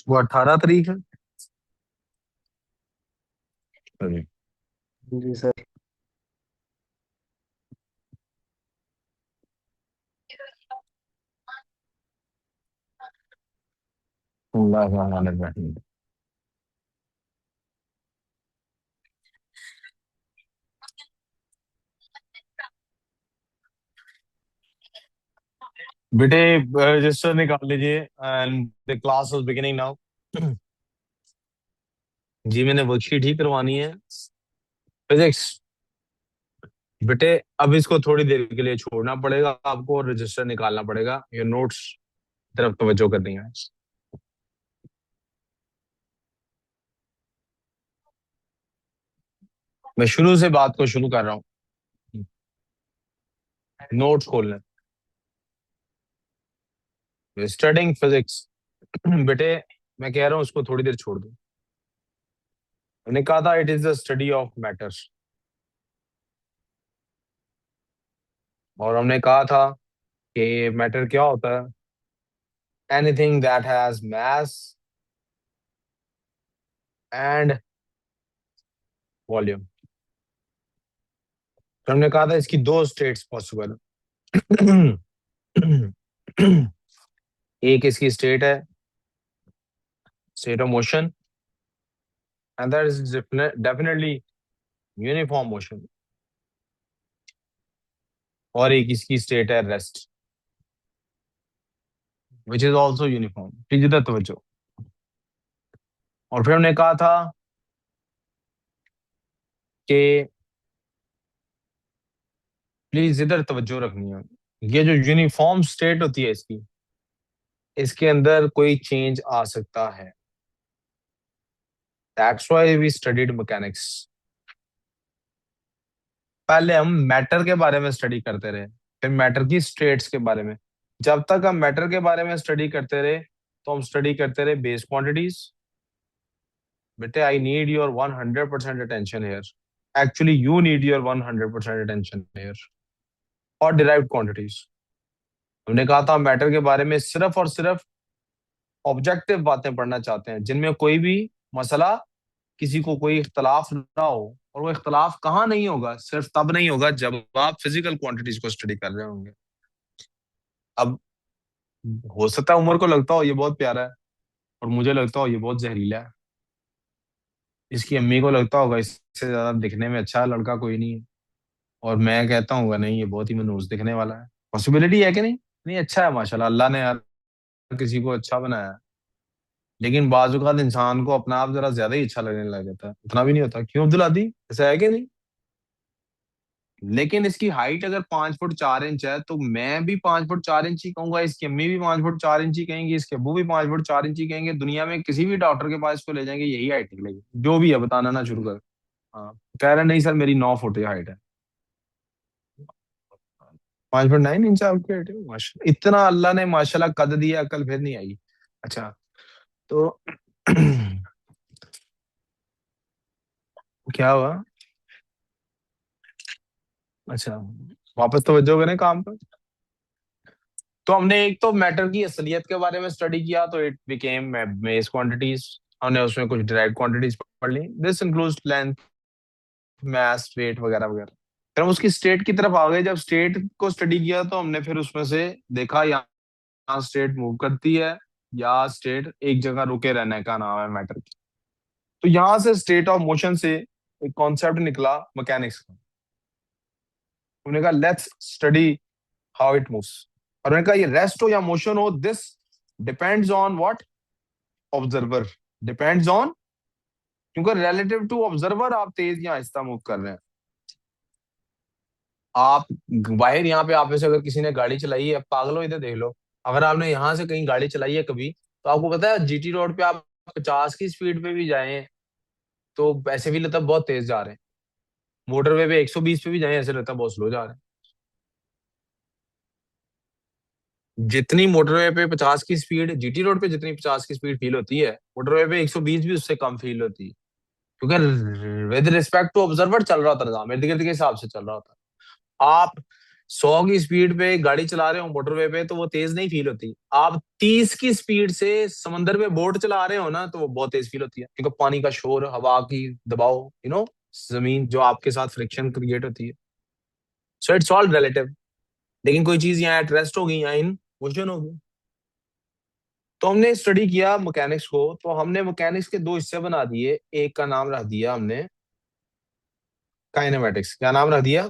वो 18 तारीख है। अरे, जी सर। अल्लाह रहमान रहीम। बेटे रजिस्टर निकाल लीजिए and the class is beginning now. जी मैंने वर्कशीट ही करवानी है। फिजिक्स। बेटे अब इसको थोड़ी देर के लिए छोड़ना पड़ेगा आपको और रजिस्टर निकालना पड़ेगा। ये नोट्स तरफ तवज्जो करनी है। मैं शुरू से बात को शुरू कर रहा हूँ। नोट्स खोलना। Studying physics. बेटे मैं कह रहा हूँ उसको थोड़ी देर छोड़ दो। मैंने कहा था it is the study of matters. और हमने कहा था कि मैटर क्या होता है। Anything that has mass and volume. तो हमने कहा था इसकी दो स्टेट्स पॉसिबल। एक इसकी स्टेट है state of motion and that is definitely uniform motion. और एक इसकी स्टेट है rest which is also uniform. Please इधर तवज्जो। और फिर हमने कहा था कि प्लीज इधर तवज्जो रखनी है। ये जो यूनिफॉर्म स्टेट होती है इसकी, इसके अंदर कोई चेंज आ सकता है। That's why we studied mechanics. पहले हम मैटर के बारे में स्टडी करते रहे, फिर मैटर की स्टेट्स के बारे में। जब तक हम मैटर के बारे में स्टडी करते रहे तो हम स्टडी करते रहे बेस क्वांटिटीज। बेटे I need your 100% attention here. Actually you need your 100% attention here. और डिराइव्ड क्वांटिटीज। हमने कहा था मैटर के बारे में सिर्फ और सिर्फ ऑब्जेक्टिव बातें पढ़ना चाहते हैं जिनमें कोई भी मसला, किसी को कोई इख्तलाफ ना हो। और वो इख्तलाफ कहाँ नहीं होगा, सिर्फ तब नहीं होगा जब आप फिजिकल क्वांटिटीज को स्टडी कर रहे होंगे। अब हो सकता है उमर को लगता हो ये बहुत प्यारा है और मुझे लगता हो ये बहुत जहरीला है। इसकी अम्मी को लगता होगा इससे ज्यादा दिखने में अच्छा लड़का कोई नहीं है। और मैं कहता हूँ नहीं ये बहुत ही मनहूस दिखने वाला है। पॉसिबिलिटी है कि नहीं? नहीं, अच्छा है माशाल्लाह, अल्लाह ने यार किसी को अच्छा बनाया है। लेकिन बाजुकात इंसान को अपना आप जरा ज्यादा ही अच्छा लगने लग जाता है। उतना भी नहीं होता, क्यों अब्दुल आदी? ऐसा है कि नहीं? लेकिन इसकी हाइट अगर 5 फुट 4 इंच है तो मैं भी 5 फुट 4 इंच ही कहूंगा, इसकी अम्मी भी 5 फुट 4 इंच ही कहेंगी, इसके अब्बू भी 5 फुट 4 इंच ही कहेंगे। दुनिया में किसी भी डॉक्टर के पास को ले जाएंगे यही हाइट निकलेगी। जो भी है बताना ना शुरू कर। हाँ, कह रहे नहीं सर मेरी 9 फुट हाइट है। 5 फुट 9 इंच आपकी हाइट है, माशा इतना अल्लाह ने माशाल्लाह कद दिया, अकल फिर नहीं आई। अच्छा, तो क्या हुआ? अच्छा, वापस तवज्जो करें काम पर। तो हमने एक तो मैटर की असलियत के बारे में स्टडी किया तो इट बिकेम बेस क्वांटिटीज। हमने उसमें कुछ डिराइव्ड क्वांटिटीज पढ़ ली। This includes length, mass, weight वगैरह वगैरह। फिर हम उसकी स्टेट की तरफ आ गए। जब स्टेट को स्टडी किया तो हमने फिर उसमें से देखा यहाँ स्टेट मूव करती है या स्टेट एक जगह रुके रहने का नाम है मैटर की। तो यहाँ से स्टेट ऑफ मोशन से एक कॉन्सेप्ट निकला मैकेनिक्स का। हमने कहा let's study how it moves. और मैंने कहा ये रेस्ट हो या मोशन हो, this depends on what? Observer. Depends on, क्योंकि रिलेटिव टू ऑब्जर्वर आप तेज या आहिस्ता मूव कर रहे हैं। आप बाहर यहाँ पे आप में से अगर किसी ने गाड़ी चलाई है, पागलो इधर देख लो। अगर आपने यहाँ से कहीं गाड़ी चलाई है कभी, तो आपको पता है जीटी रोड पे आप 50 की स्पीड पे भी जाएं तो ऐसे भी लगता है बहुत तेज जा रहे हैं। मोटरवे पे 120 पे भी जाएं ऐसे लगता है बहुत स्लो जा रहे हैं। जितनी मोटरवे पे 50 की स्पीड, जीटी रोड पे जितनी 50 की स्पीड फील होती है, मोटरवे पे 120 भी उससे कम फील होती है। क्योंकि विद रिस्पेक्ट टू ऑब्जर्वर चल रहा होता है, निजाम इर्द गिर्द के हिसाब से चल रहा होता है। आप 100 की स्पीड पे गाड़ी चला रहे हो मोटरवे पे तो वो तेज नहीं फील होती। आप 30 की स्पीड से समंदर में बोट चला रहे हो ना तो वो बहुत तेज फील होती है, क्योंकि पानी का शोर, हवा की दबाव, जमीन जो आपके साथ फ्रिक्शन क्रिएट होती है। So it's all relative. लेकिन कोई चीज यहाँ एट रेस्ट हो गई, यहाँ इन मोशन हो गई। तो हमने स्टडी किया मैकेनिक्स को, तो हमने मैकेनिक्स के दो हिस्से बना दिए। एक का नाम रख दिया हमने काइनेमेटिक्स। क्या नाम रख दिया?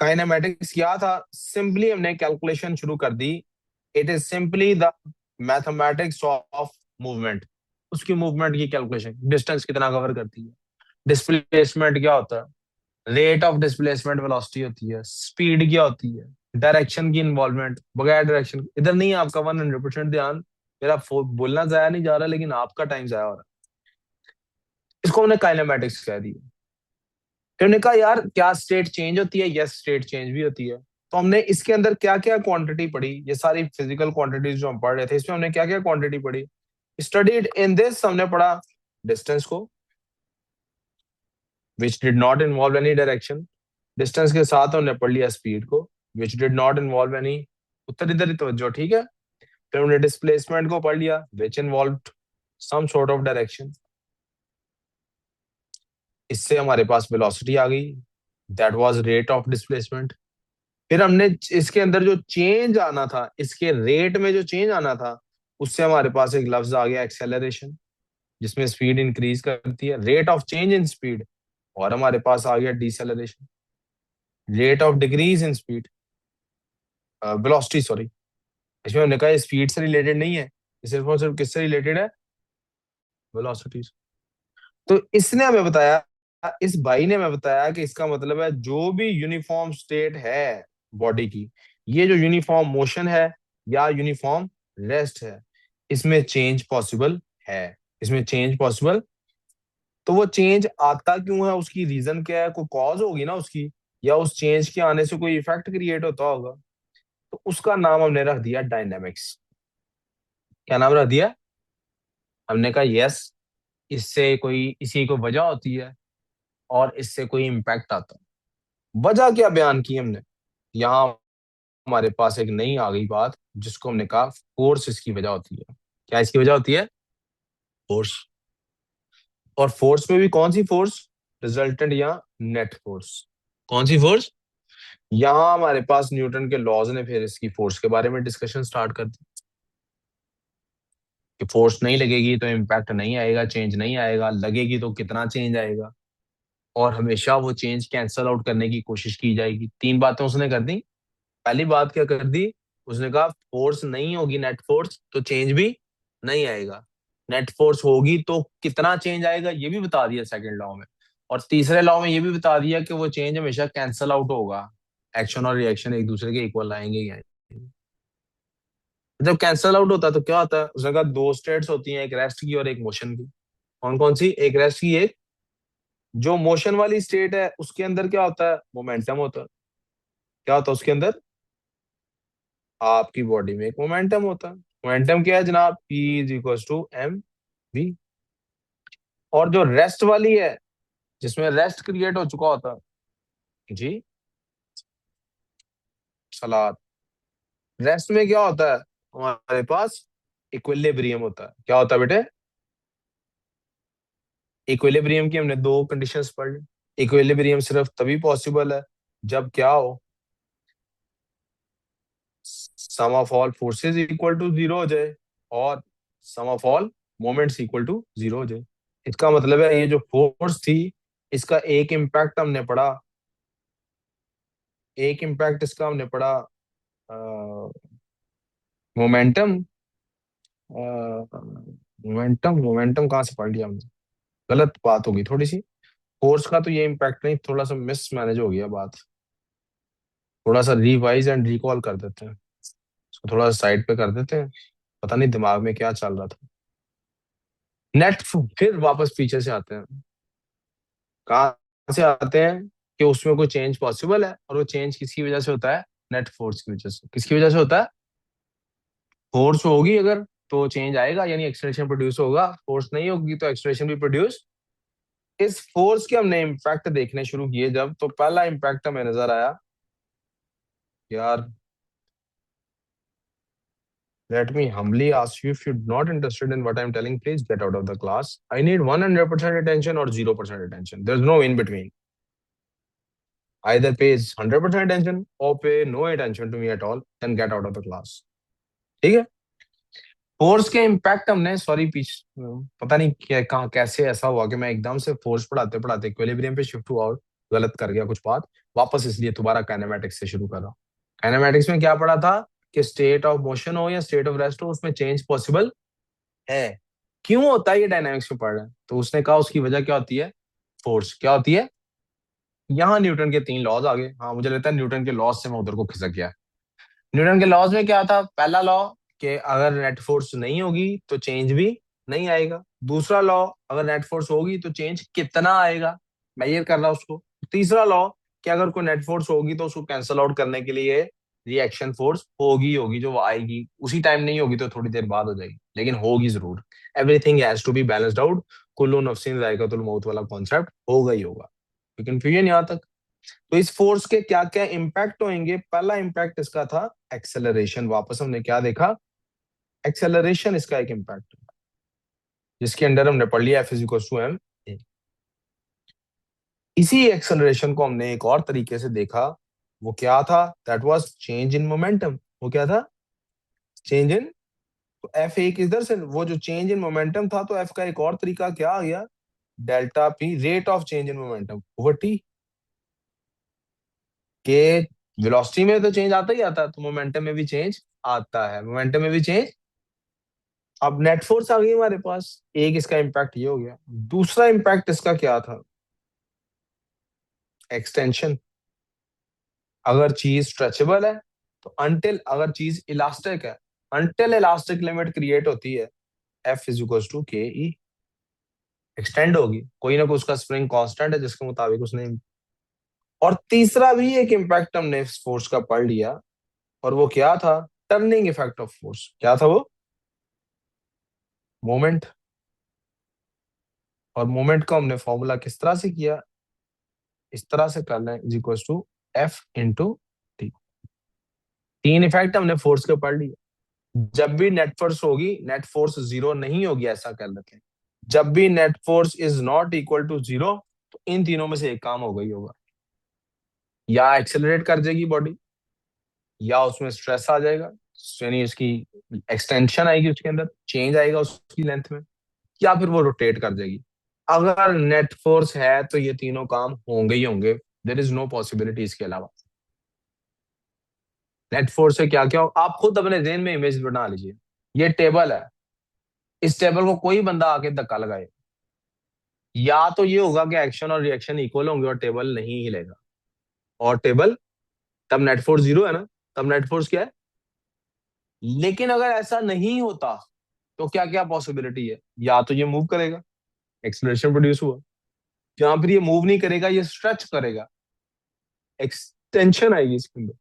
काइनेमेटिक्स क्या था? सिंपली हमने कैलकुलेशन शुरू कर दी। It is simply the mathematics of movement. उसकी मूवमेंट की कैलकुलेशन, डिस्टेंस कितना कवर करती है, डिस्प्लेसमेंट क्या होता है, रेट ऑफ डिस्प्लेसमेंट वेलोसिटी होती है, स्पीड क्या होती है, डायरेक्शन की इन्वॉल्वमेंट, बगैर डायरेक्शन इधर नहीं है आपका 100% ध्यान। मेरा बोलना जाया नहीं जा रहा, लेकिन आपका टाइम जाया हो रहा है। इसको हमने काइनेमेटिक्स कह दिया। तो हमने कहा यार क्या स्टेट चेंज होती है? यस, स्टेट चेंज भी होती है। तो हमने इसके अंदर क्या क्या क्वांटिटी पढ़ी, ये सारी फिजिकल क्वांटिटीज जो हम पढ़ रहे थे, इसमें हमने क्या क्या क्वांटिटी पढ़ी? स्टडीड इन दिस, हमने पढ़ा डिस्टेंस को, which did not involve any direction. Distance के साथ हमने पढ़ लिया स्पीड को, which did not involve any, उत्तर इधर ही तवज्जो, ठीक है। फिर हमने डिस्प्लेसमेंट को पढ़ लिया, which involve some sort of direction. इससे हमारे पास वेलोसिटी आ गई, that was rate of displacement. फिर हमने इसके अंदर जो चेंज आना था, इसके रेट में जो चेंज आना था, उससे हमारे पास एक लफ्ज आ गया एक्सेलरेशन, जिसमें स्पीड इंक्रीज करती है, rate of change in speed. और हमारे पास आ गया deceleration, rate of decrease in speed, velocity sorry. इसमें हमने कहा स्पीड से रिलेटेड नहीं है, ये सिर्फ और सिर्फ किससे रिलेटेड है? वेलोसिटी। तो इसने हमें बताया, इस भाई ने हमें बताया कि इसका मतलब है जो भी यूनिफॉर्म स्टेट है बॉडी की, ये जो यूनिफॉर्म मोशन है या यूनिफॉर्म रेस्ट है, इसमें चेंज पॉसिबल है। इसमें चेंज पॉसिबल। तो वो चेंज आता क्यों है, उसकी रीजन क्या है? कोई कॉज होगी ना उसकी, या उस चेंज के आने से कोई इफेक्ट क्रिएट होता होगा। तो उसका नाम हमने रख दिया डायनेमिक्स। क्या नाम रख दिया? हमने कहा यस, इससे कोई इसी को वजह होती है और इससे कोई इम्पैक्ट आता है। वजह क्या बयान की हमने? यहाँ हमारे पास एक नई आ गई बात, जिसको हमने कहा फोर्स इसकी वजह होती है। क्या इसकी वजह होती है? फोर्स। और फोर्स में भी कौन सी फोर्स? रिजल्टेंट या नेट फोर्स। कौन सी फोर्स? यहाँ हमारे पास न्यूटन के लॉज ने फिर इसकी फोर्स के बारे में डिस्कशन स्टार्ट कर दी कि फोर्स नहीं लगेगी तो इम्पैक्ट नहीं आएगा, चेंज नहीं आएगा, लगेगी तो कितना चेंज आएगा, और हमेशा वो चेंज कैंसल आउट करने की कोशिश की जाएगी। तीन बातें उसने कर दी। पहली बात क्या कर दी? उसने कहा फोर्स नहीं होगी नेट फोर्स तो चेंज भी नहीं आएगा। नेट फोर्स होगी तो कितना चेंज आएगा ये भी बता दिया सेकंड लॉ में। और तीसरे लॉ में ये भी बता दिया कि वो चेंज हमेशा कैंसल आउट होगा, एक्शन और रिएक्शन एक दूसरे के इक्वल आएंगे ही आएंगे। जब कैंसल आउट होता है तो क्या होता है? उसने कहा दो स्टेट्स होती हैं, एक रेस्ट की और एक मोशन की। कौन कौन सी? एक रेस्ट की, एक जो मोशन वाली स्टेट है उसके अंदर क्या होता है? मोमेंटम होता है। क्या होता है उसके अंदर? आपकी बॉडी में एक मोमेंटम होता है। मोमेंटम क्या है जनाब? P is equal to m v. और जो रेस्ट वाली है, जिसमें रेस्ट क्रिएट हो चुका होता है जी, सलाद। रेस्ट में क्या होता है? हमारे पास इक्विलिब्रियम होता है। क्या होता है बेटे? इक्विलिब्रियम की हमने दो कंडीशंस पढ़ ली। इक्विलिब्रियम सिर्फ तभी पॉसिबल है जब क्या हो? Sum of all forces equal to zero हो जाए और sum of all moments equal to zero हो जाए। इसका मतलब है ये जो फोर्स थी, इसका एक इम्पैक्ट हमने पढ़ा, एक इम्पैक्ट इसका हमने पढ़ा मोमेंटम। मोमेंटम मोमेंटम कहाँ से पढ़ लिया हमने? गलत बात होगी थोड़ी सी। फोर्स का तो ये इम्पैक्ट नहीं, थोड़ा सा मिस मैनेज हो गया बात। थोड़ा सा रिवाइज एंड रिकॉल कर देते हैं, इसको थोड़ा सा साइड पे कर देते हैं। पता नहीं दिमाग में क्या चल रहा था। नेट, फिर वापस पीछे से आते हैं। कहाँ से आते हैं? कि उसमें कोई चेंज पॉसिबल है, और वो चेंज किसकी वजह से होता है? नेट फोर्स की वजह से। किसकी वजह से होता है? फोर्स होगी अगर तो चेंज आएगा, यानी एक्सलेशन प्रोड्यूस होगा। फोर्स नहीं होगी तो एक्सलेशन भी प्रोड्यूस इस फोर्स के हमने इम्पैक्ट देखने शुरू किए जब, तो पहला इम्पैक्ट हमें नजर आया यार, let me humbly ask you, if you're not interested in what I'm telling, please get out of the class. I need 100% attention or 0% attention. There's no in between. Either pays 100% attention or pay no attention to me at all, then get out of the class. ठीक है? Force के impact हमने, sorry पीछ पता नहीं क्या कहाँ कैसे ऐसा हुआ कि मैं एकदम से फोर्स पढ़ाते पढ़ाते इक्विलिब्रियम पे शिफ्ट हुआ और गलत कर गया कुछ बात, वापस इसलिए दोबारा काइनेमैटिक्स से शुरू कर रहा हूँ। काइनेमैटिक्स में क्या पढ़ा था कि स्टेट ऑफ मोशन हो या स्टेट ऑफ रेस्ट हो, उसमें चेंज पॉसिबल है। क्यों होता है, ये डायनामिक्स में पढ़ रहे हैं, तो उसने कहा उसकी वजह क्या होती है, फोर्स क्या होती है। यहाँ न्यूटन के 3 लॉज आ गए। हाँ, मुझे लगता है न्यूटन के लॉज से मैं उधर को खिसक गया। न्यूटन के लॉज में क्या था, पहला लॉ कि अगर नेट फोर्स नहीं होगी तो चेंज भी नहीं आएगा। दूसरा लॉ, अगर नेट फोर्स होगी तो चेंज कितना आएगा, मेजर कर रहा उसको। तीसरा लॉ कि अगर कोई नेट फोर्स होगी तो उसको कैंसल आउट करने के लिए रिएक्शन फोर्स होगी होगी जो वो आएगी, उसी टाइम नहीं होगी तो थोड़ी देर बाद हो जाएगी, लेकिन होगी जरूर। Everything has to be balanced out, कुल्लू नफ्सिन जायकातुल मौत वाला कॉन्सेप्ट होगा ही होगा। कंफ्यूजन यहाँ तक। तो इस फोर्स के क्या क्या इंपैक्ट होंगे, पहला इंपैक्ट इसका था एक्सेलरेशन। वापस हमने क्या देखा, एक्सेलरेशन इसका एक इंपैक्ट, जिसके अंडर हमने पढ़ लिया F=m। इसी एक्सेलरेशन को हमने एक और तरीके से देखा, वो क्या था, that was change in momentum. वो क्या था, चेंज इन, तो एफ एक इधर से, वो जो चेंज इन मोमेंटम था, तो एफ का एक और तरीका क्या आ गया, delta P, rate of change in momentum over T. के वेलोसिटी में तो चेंज आता ही आता है, तो मोमेंटम में भी चेंज आता है, मोमेंटम में भी चेंज। अब नेट फोर्स आ गई हमारे पास, एक इसका इम्पैक्ट ये हो गया। दूसरा इम्पैक्ट इसका क्या था, एक्सटेंशन। अगर चीज स्ट्रेचेबल है तो अनटिल, अगर चीज इलास्टिक है, अनटिल इलास्टिक लिमिट क्रिएट होती है, F=ke, एक्सटेंड होगी, कोई ना कोई उसका स्प्रिंग कांस्टेंट है जिसके मुताबिक उसने। और तीसरा भी एक इम्पैक्ट हमने इस फोर्स का पढ़ लिया, और वो क्या था, टर्निंग इफेक्ट ऑफ फोर्स। क्या था वो, मोमेंट। और मोमेंट को हमने फॉर्मूला किस तरह से किया, इस तरह से करना है, F × T। तीन इफेक्ट हमने फोर्स के पढ़ लिए। जब भी नेट फोर्स होगी, नेट फोर्स जीरो नहीं होगी, ऐसा कर लेते हैं। जब भी net force is not equal to zero, तो इन तीनों में से एक काम होगा ही होगा, या एक्सेलरेट कर जाएगी बॉडी, या उसमें स्ट्रेस आ जाएगा, यानी उसकी एक्सटेंशन आएगी, उसके अंदर चेंज आएगा उसकी लेंथ में, या फिर वो रोटेट कर जाएगी। अगर नेट फोर्स है तो ये तीनों काम होंगे ही होंगे, देर इज नो पॉसिबिलिटी इसके अलावा। नेट फोर्स से क्या क्या हो, आप खुद अपने जेहन में इमेज बना लीजिए। ये टेबल है, इस टेबल को कोई बंदा आके धक्का लगाए, या तो ये होगा कि एक्शन और रिएक्शन इक्वल होंगे और टेबल नहीं हिलेगा, और टेबल, तब नेट फोर्स जीरो है ना, तब नेट फोर्स क्या है। लेकिन अगर ऐसा नहीं होता तो क्या क्या पॉसिबिलिटी है, या तो ये मूव करेगा, एक्सलेशन प्रोड्यूस हुआ, या फिर ये मूव नहीं करेगा, ये स्ट्रेच करेगा, एक्सटेंशन आएगी इसके अंदर,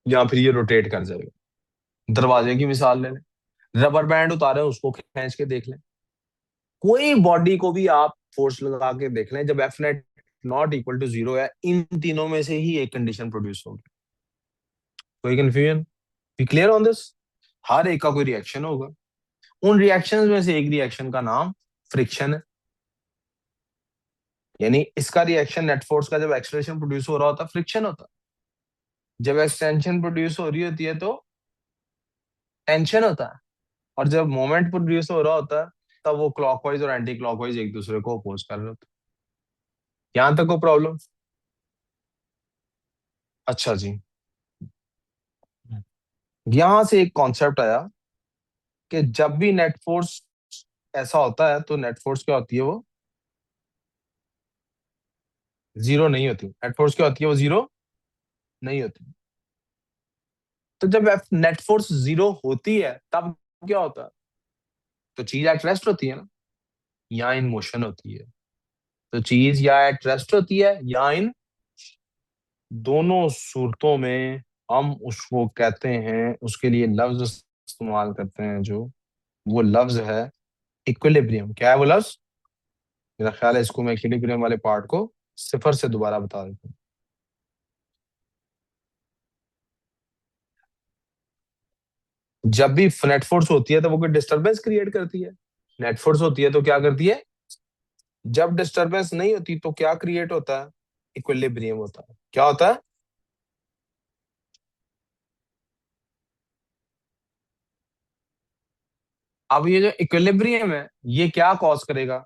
या फिर ये रोटेट कर जाएगा। दरवाजे की मिसाल ले लें, रबर बैंड उतारे उसको खींच के देख लें, कोई बॉडी को भी आप फोर्स लगा के देख लें, जब F net not equal to zero है, इन तीनों में से ही एक कंडीशन प्रोड्यूस होगी। कोई confusion, be clear on this. हर एक का कोई रिएक्शन होगा, उन रिएक्शंस में से एक रिएक्शन का नाम फ्रिक्शन है। यानी इसका रिएक्शन नेट फोर्स का, जब एक्सलेशन प्रोड्यूस हो रहा होता है, फ्रिक्शन होता है। जब एक्सटेंशन प्रोड्यूस हो रही होती है तो टेंशन होता है। और जब मोमेंट प्रोड्यूस हो रहा होता है, तब वो क्लॉकवाइज और एंटी क्लॉकवाइज एक दूसरे को अपोज कर रहे होते हैं। यहां तक को प्रॉब्लम। अच्छा जी, यहां से एक कॉन्सेप्ट आया कि जब भी नेट फोर्स ऐसा होता है, तो नेट फोर्स क्या होती है, वो जीरो नहीं होती। नेट फोर्स क्या होती है, वो जीरो नहीं होती। तो जब नेट फोर्स जीरो होती है, तब क्या होता है, तो चीज एट रेस्ट होती है ना, या इन मोशन होती है। तो चीज या एट रेस्ट होती है या इन, दोनों सूरतों में हम उसको कहते हैं, उसके लिए लफ्ज इस्तेमाल करते हैं, जो वो लफ्ज है इक्विलिब्रियम। क्या है वो लफ्ज, मेरा ख्याल है इसको मैं इक्विलिब्रियम वाले पार्ट को सिफर से दोबारा बता देता हूँ। जब भी नेट फोर्स होती है तो वो कोई डिस्टरबेंस क्रिएट करती है। नेट फोर्स होती है तो क्या करती है, जब डिस्टरबेंस नहीं होती तो क्या क्रिएट होता है, इक्विलिब्रियम होता है। क्या होता है, अब ये जो इक्विलिब्रियम है ये क्या कॉज करेगा,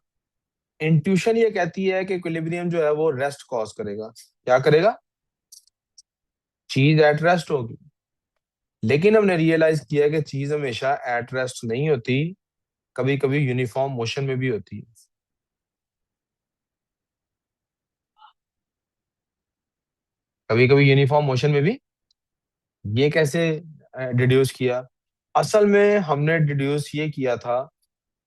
इंट्यूशन ये कहती है कि इक्विलिब्रियम जो है वो रेस्ट कॉज करेगा। क्या करेगा, चीज एट रेस्ट होगी। लेकिन हमने रियलाइज किया कि चीज हमेशा एट रेस्ट नहीं होती, कभी कभी यूनिफॉर्म मोशन में भी होती है। कभी कभी यूनिफॉर्म मोशन में भी। ये कैसे डिड्यूस किया, असल में हमने डिड्यूस ये किया था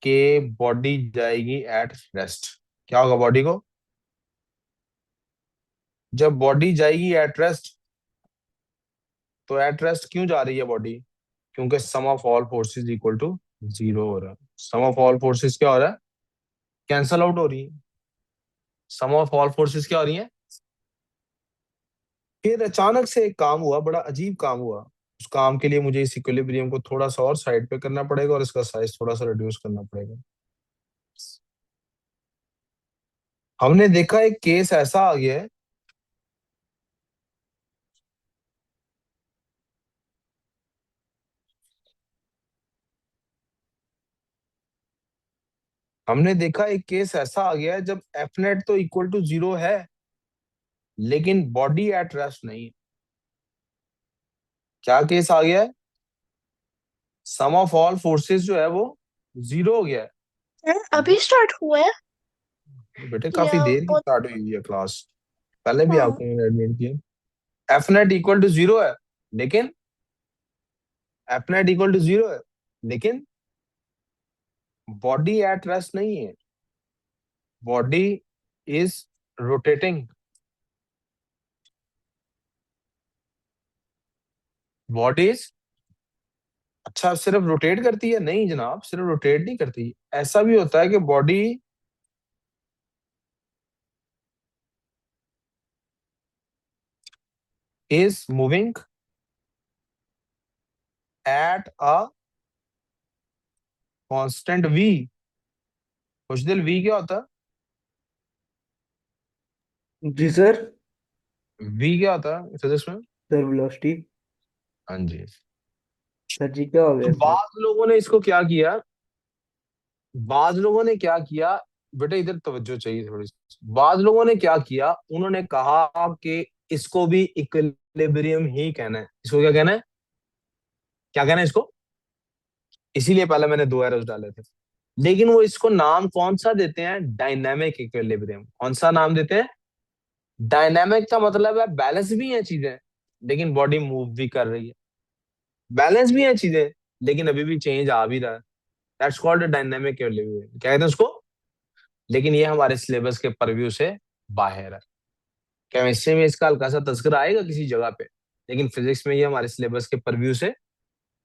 कि बॉडी जाएगी एट रेस्ट। क्या होगा बॉडी को, जब बॉडी जाएगी एट रेस्ट, तो एट रेस्ट क्यों जा रही है बॉडी, क्योंकि sum of all forces equal to zero हो रहा है। सम ऑफ ऑल फोर्सेस क्या हो रहा है, कैंसल आउट हो रही है। सम ऑफ ऑल फोर्सेस क्या हो रही है। फिर अचानक से एक काम हुआ, बड़ा अजीब काम हुआ। उस काम के लिए मुझे इस इक्विलिब्रियम को थोड़ा सा और साइड पे करना पड़ेगा और इसका साइज थोड़ा सा रिड्यूस करना पड़ेगा। हमने देखा एक केस ऐसा आ गया है, हमने देखा एक केस ऐसा आ गया है जब एफ नेट तो इक्वल टू जीरो है, लेकिन बॉडी एट रेस्ट नहीं है। क्या केस आ गया है, सम ऑफ ऑल फोर्सेस जो है वो जीरो हो गया अभी स्टार्ट हुआ है है। बेटे या काफी देर की बहुत? स्टार्ट हुई है क्लास, पहले भी हाँ। आपको मैंने एडमिट किया। F net equal to zero है, लेकिन F net equal to zero है, लेकिन बॉडी एट रेस्ट नहीं है। Body is rotating. Body is, अच्छा सिर्फ रोटेट करती है, नहीं जनाब सिर्फ रोटेट नहीं करती, ऐसा भी होता है कि body is moving at a constant v. कुछ दिल वी क्या होता जी सर। है, वी क्या होता है फिजिक्स में। Sir velocity. हाँ जी। सर जी क्या हो तो गया सर? बाद लोगों ने इसको क्या किया, बाद लोगों ने क्या किया, बेटे इधर तवज्जो चाहिए थोड़ी सी। बाद लोगों ने क्या किया, उन्होंने कहा कि इसको भी इक्विलिब्रियम ही कहना है। इसको क्या कहना है, क्या कहना है इसको, इसीलिए पहले मैंने दो एरोस डाले थे। लेकिन वो इसको नाम कौन सा देते हैं, डायनामिक इक्विलिब्रियम। कौन सा नाम देते हैं, डायनामिक का मतलब है बैलेंस भी है चीजें, लेकिन बॉडी मूव भी कर रही है। बैलेंस भी है चीजें, लेकिन अभी भी चेंज आ भी रहा है। दैट्स कॉल्ड डायनामिक इक्विलिब्रियम, क्या कहते हैं उसको। लेकिन ये हमारे सिलेबस के परव्यू से बाहर है। केमिस्ट्री में इसका हल्का सा तस्करा आएगा किसी जगह पे, लेकिन फिजिक्स में ये हमारे सिलेबस के परव्यू से,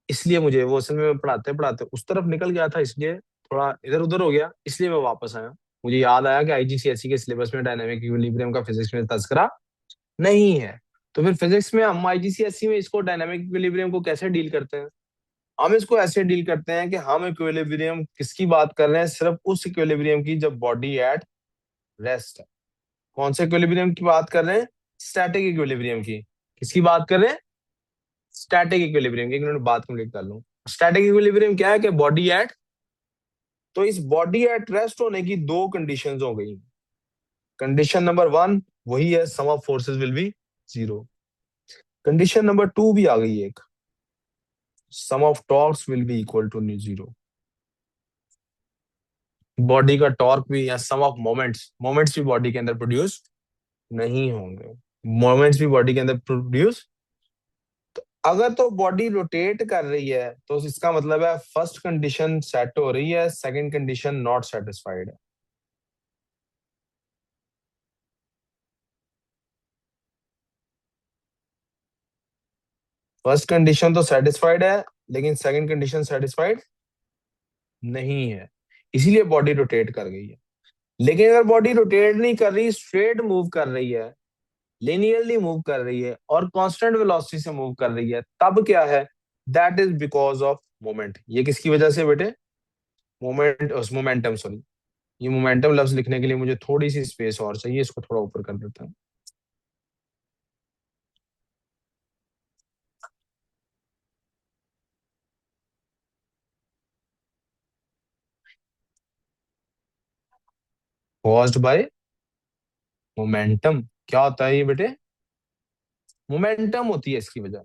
इसलिए मुझे वो असल में मैं पढ़ाते पढ़ाते उस तरफ निकल गया था, इसलिए थोड़ा इधर उधर हो गया, इसलिए मैं वापस आया। मुझे याद आया कि आईजीसीएसई के सिलेबस में डायनामिक इक्विलिब्रियम का फिजिक्स में तस्करा नहीं है। तो फिर फिजिक्स में हम आईजीसीएसई में इसको डायनामिक इक्विलिब्रियम को कैसे डील करते हैं, हम इसको ऐसे डील करते हैं कि हम इक्विलिब्रियम किसकी बात कर रहे हैं, सिर्फ उस इक्विलिब्रियम की जब बॉडी एट रेस्ट है। कौन से इक्विलिब्रियम की बात कर रहे हैं, स्टैटिक इक्विलिब्रियम की। किसकी बात कर रहे हैं, स्टैटिक इक्विलिब्रियम की। एक मिनट बात कंप्लीट कर लूं। स्टैटिक इक्विलिब्रियम क्या है कि बॉडी एट, तो इस बॉडी एट रेस्ट होने की दो कंडीशंस हो गई। कंडीशन नंबर वन वही है, sum of forces will be zero. Condition number two भी आ गई एक, sum of torques will be equal to zero. Body का टॉर्क भी या सम ऑफ मोमेंट्स, मोमेंट्स भी बॉडी के अंदर प्रोड्यूस नहीं होंगे। मोमेंट्स भी बॉडी के अंदर प्रोड्यूस, अगर तो बॉडी रोटेट कर रही है तो इसका मतलब है फर्स्ट कंडीशन सेट हो रही है, सेकंड कंडीशन नॉट सेटिस्फाइड है। फर्स्ट कंडीशन तो सेटिस्फाइड है, लेकिन सेकंड कंडीशन सेटिस्फाइड नहीं है, इसीलिए बॉडी रोटेट कर गई है। लेकिन अगर बॉडी रोटेट नहीं कर रही, स्ट्रेट मूव कर रही है, लिनियरली मूव कर रही है और कांस्टेंट वेलोसिटी से मूव कर रही है, तब क्या है? That is because of moment. ये किसकी वजह से बेटे? Momentum, sorry. ये मोमेंटम लफ्ज लिखने के लिए मुझे थोड़ी सी स्पेस और चाहिए, इसको थोड़ा ऊपर कर देता हूँ। Caused by momentum. क्या होता है ये बेटे? मोमेंटम होती है इसकी वजह।